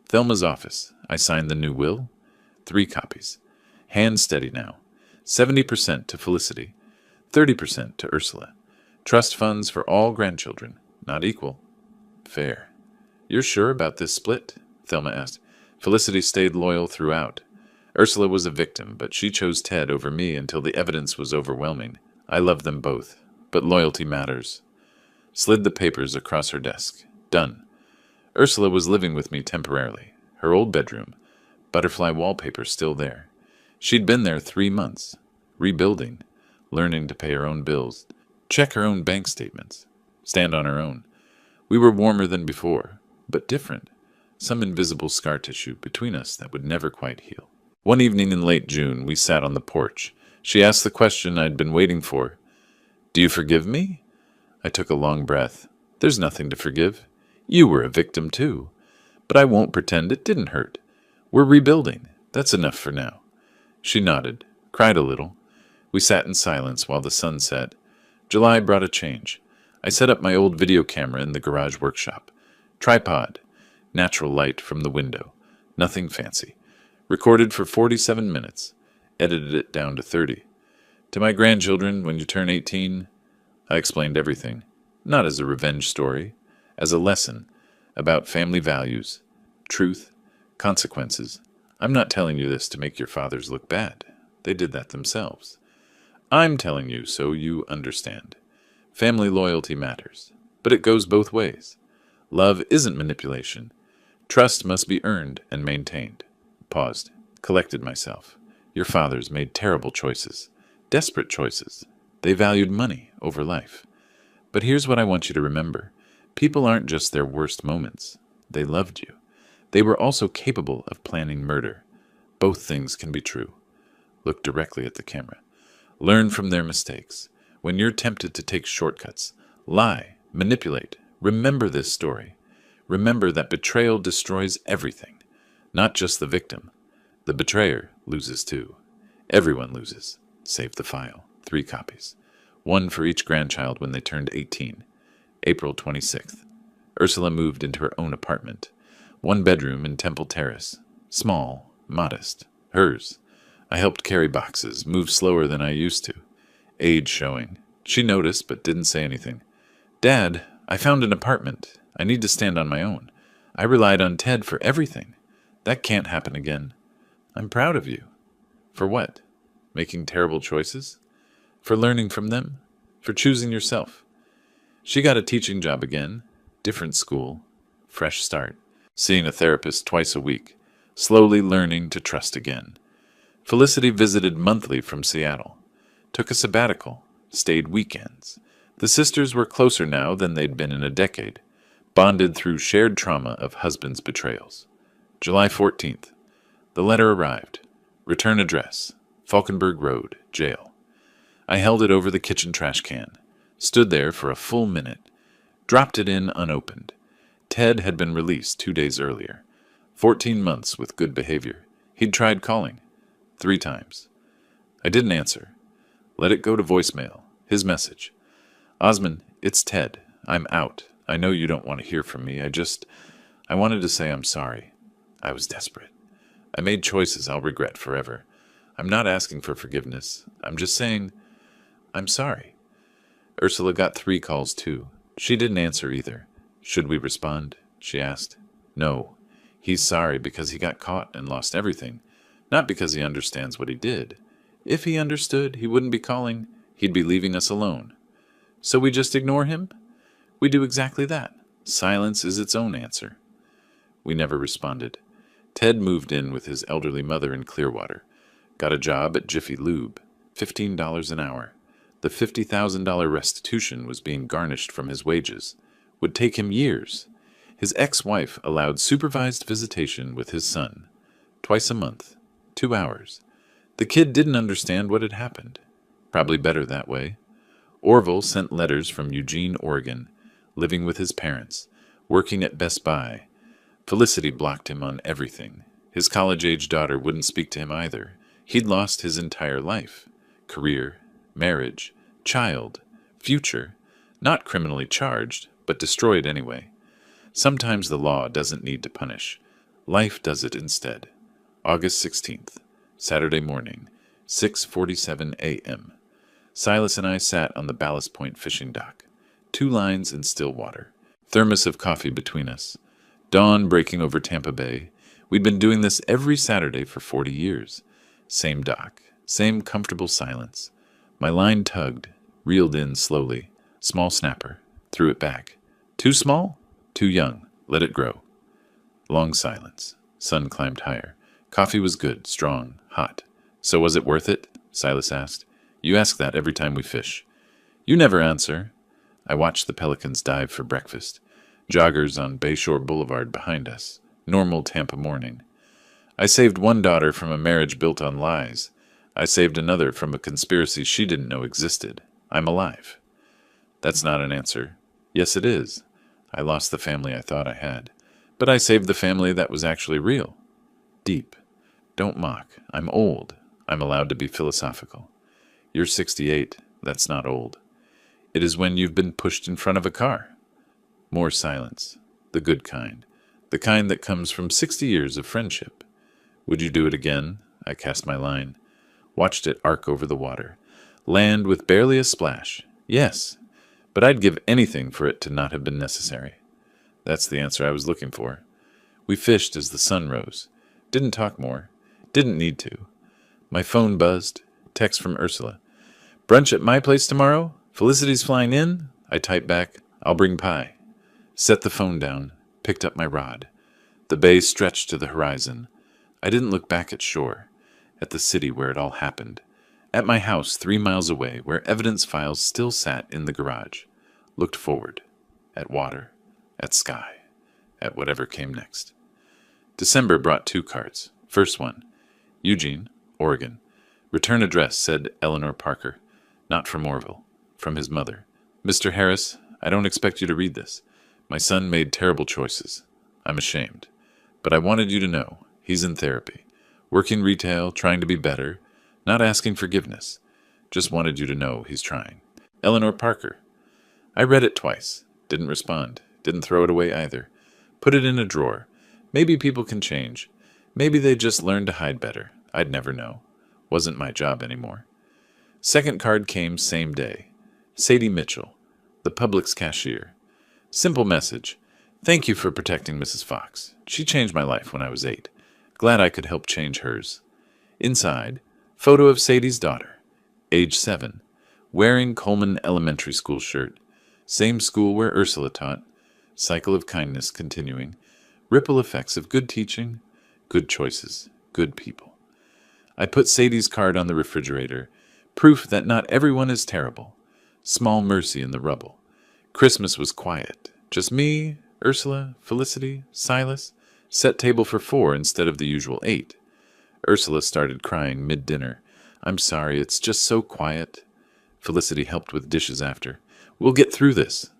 Thelma's office. I signed the new will. 3 copies. Hand steady now. 70% to Felicity. 30% to Ursula. Trust funds for all grandchildren. Not equal. Fair. You're sure about this split? Thelma asked. Felicity stayed loyal throughout. Ursula was a victim, but she chose Ted over me until the evidence was overwhelming. I love them both, but loyalty matters. Slid the papers across her desk. Done. Ursula was living with me temporarily. Her old bedroom. Butterfly wallpaper still there. She'd been there 3 months. Rebuilding. Learning to pay her own bills. Check her own bank statements. Stand on her own. We were warmer than before, but different. Some invisible scar tissue between us that would never quite heal. One evening in late June, we sat on the porch. She asked the question I'd been waiting for. Do you forgive me? I took a long breath. There's nothing to forgive. You were a victim too. But I won't pretend it didn't hurt. We're rebuilding. That's enough for now. She nodded, cried a little. We sat in silence while the sun set. July brought a change. I set up my old video camera in the garage workshop. Tripod. Natural light from the window. Nothing fancy. Recorded for 47 minutes. Edited it down to 30. To my grandchildren, when you turn 18, I explained everything. Not as a revenge story, as a lesson about family values, truth, consequences. I'm not telling you this to make your fathers look bad. They did that themselves. I'm telling you so you understand. Family loyalty matters, but it goes both ways. Love isn't manipulation. Trust must be earned and maintained. Paused, collected myself. Your fathers made terrible choices, desperate choices. They valued money over life. But here's what I want you to remember. People aren't just their worst moments. They loved you. They were also capable of planning murder. Both things can be true. Look directly at the camera. Learn from their mistakes. When you're tempted to take shortcuts, lie, manipulate, remember this story. Remember that betrayal destroys everything, not just the victim. The betrayer loses too. Everyone loses. Save the file. 3 copies. 1 for each grandchild when they turned 18. April 26th. Ursula moved into her own apartment. 1 bedroom in Temple Terrace. Small, modest. Hers. I helped carry boxes, moved slower than I used to. Age showing. She noticed but didn't say anything. Dad, I found an apartment. I need to stand on my own. I relied on Ted for everything. That can't happen again. I'm proud of you. For what? Making terrible choices? For learning from them? For choosing yourself? She got a teaching job again. Different school. Fresh start. Seeing a therapist twice a week. Slowly learning to trust again. Felicity visited monthly from Seattle. Took a sabbatical. Stayed weekends. The sisters were closer now than they'd been in a decade. Bonded through shared trauma of husbands' betrayals. July 14th. The letter arrived. Return address, Falkenberg Road, jail. I held it over the kitchen trash can, stood there for a full minute, dropped it in unopened. Ted had been released 2 days earlier. 14 months with good behavior. He'd tried calling. 3 times. I didn't answer. Let it go to voicemail. His message. Osman, it's Ted. I'm out. I know you don't want to hear from me. I wanted to say I'm sorry. I was desperate. I made choices I'll regret forever. I'm not asking for forgiveness. I'm just saying, I'm sorry. Ursula got 3 calls too. She didn't answer either. Should we respond? She asked. No. He's sorry because he got caught and lost everything, not because he understands what he did. If he understood, he wouldn't be calling. He'd be leaving us alone. So we just ignore him? We do exactly that. Silence is its own answer. We never responded. Ted moved in with his elderly mother in Clearwater. Got a job at Jiffy Lube. $15 an hour. The $50,000 restitution was being garnished from his wages. Would take him years. His ex-wife allowed supervised visitation with his son. Twice a month. 2 hours. The kid didn't understand what had happened. Probably better that way. Orville sent letters from Eugene, Oregon, living with his parents, working at Best Buy. Felicity blocked him on everything. His college-age daughter wouldn't speak to him either. He'd lost his entire life. Career, marriage, child, future. Not criminally charged, but destroyed anyway. Sometimes the law doesn't need to punish. Life does it instead. August 16th, Saturday morning, 6:47 a.m. Silas and I sat on the Ballast Point fishing dock. 2 lines in still water. Thermos of coffee between us. Dawn breaking over Tampa Bay. We'd been doing this every Saturday for 40 years. Same dock. Same comfortable silence. My line tugged, reeled in slowly. Small snapper. Threw it back. Too small? Too young. Let it grow. Long silence. Sun climbed higher. Coffee was good, strong, hot. So was it worth it? Silas asked. You ask that every time we fish. You never answer. I watched the pelicans dive for breakfast. Joggers on Bayshore Boulevard behind us. Normal Tampa morning. I saved one daughter from a marriage built on lies. I saved another from a conspiracy she didn't know existed. I'm alive. That's not an answer. Yes, it is. I lost the family I thought I had. But I saved the family that was actually real. Deep. Don't mock. I'm old. I'm allowed to be philosophical. You're 68. That's not old. It is when you've been pushed in front of a car. More silence. The good kind. The kind that comes from 60 years of friendship. Would you do it again? I cast my line. Watched it arc over the water. Land with barely a splash. Yes. But I'd give anything for it to not have been necessary. That's the answer I was looking for. We fished as the sun rose. Didn't talk more. Didn't need to. My phone buzzed. Text from Ursula. Brunch at my place tomorrow? Felicity's flying in? I typed back, I'll bring pie. Set the phone down. Picked up my rod. The bay stretched to the horizon. I didn't look back at shore. At the city where it all happened. At my house 3 miles away, where evidence files still sat in the garage. Looked forward. At water. At sky. At whatever came next. December brought 2 cards. First one. Eugene, Oregon. Return address, said Eleanor Parker. Not from Orville. From his mother. Mr. Harris, I don't expect you to read this. My son made terrible choices. I'm ashamed. But I wanted you to know. He's in therapy. Working retail, trying to be better. Not asking forgiveness. Just wanted you to know he's trying. Eleanor Parker. I read it twice. Didn't respond. Didn't throw it away either. Put it in a drawer. Maybe people can change. Maybe they just learn to hide better. I'd never know. Wasn't my job anymore. Second card came same day. Sadie Mitchell, the Publix cashier. Simple message. Thank you for protecting Mrs. Fox. She changed my life when I was 8. Glad I could help change hers. Inside, photo of Sadie's daughter, age 7, wearing Coleman Elementary School shirt. Same school where Ursula taught. Cycle of kindness continuing. Ripple effects of good teaching, good choices, good people. I put Sadie's card on the refrigerator. Proof that not everyone is terrible. Small mercy in the rubble. Christmas was quiet. Just me, Ursula, Felicity, Silas. Set table for 4 instead of the usual 8. Ursula started crying mid-dinner. I'm sorry, it's just so quiet. Felicity helped with dishes after. We'll get through this.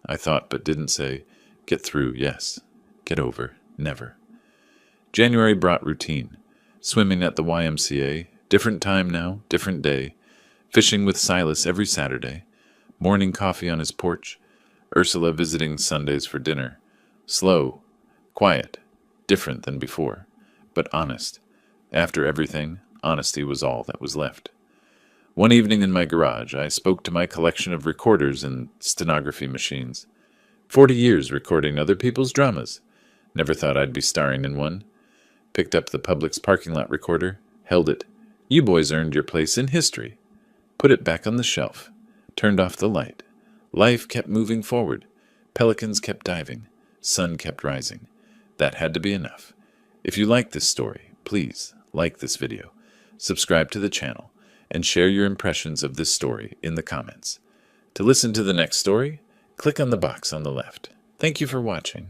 I thought, but didn't say. Get through, yes. Get over, never. January brought routine. Swimming at the YMCA, different time now, different day. Fishing with Silas every Saturday. Morning coffee on his porch. Ursula visiting Sundays for dinner. Slow, quiet, different than before, but honest. After everything, honesty was all that was left. One evening in my garage, I spoke to my collection of recorders and stenography machines. 40 years recording other people's dramas. Never thought I'd be starring in one. Picked up the Publix parking lot recorder, held it. You boys earned your place in history. Put it back on the shelf. Turned off the light. Life kept moving forward. Pelicans kept diving. Sun kept rising. That had to be enough. If you like this story, please like this video, subscribe to the channel, and share your impressions of this story in the comments. To listen to the next story, click on the box on the left. Thank you for watching.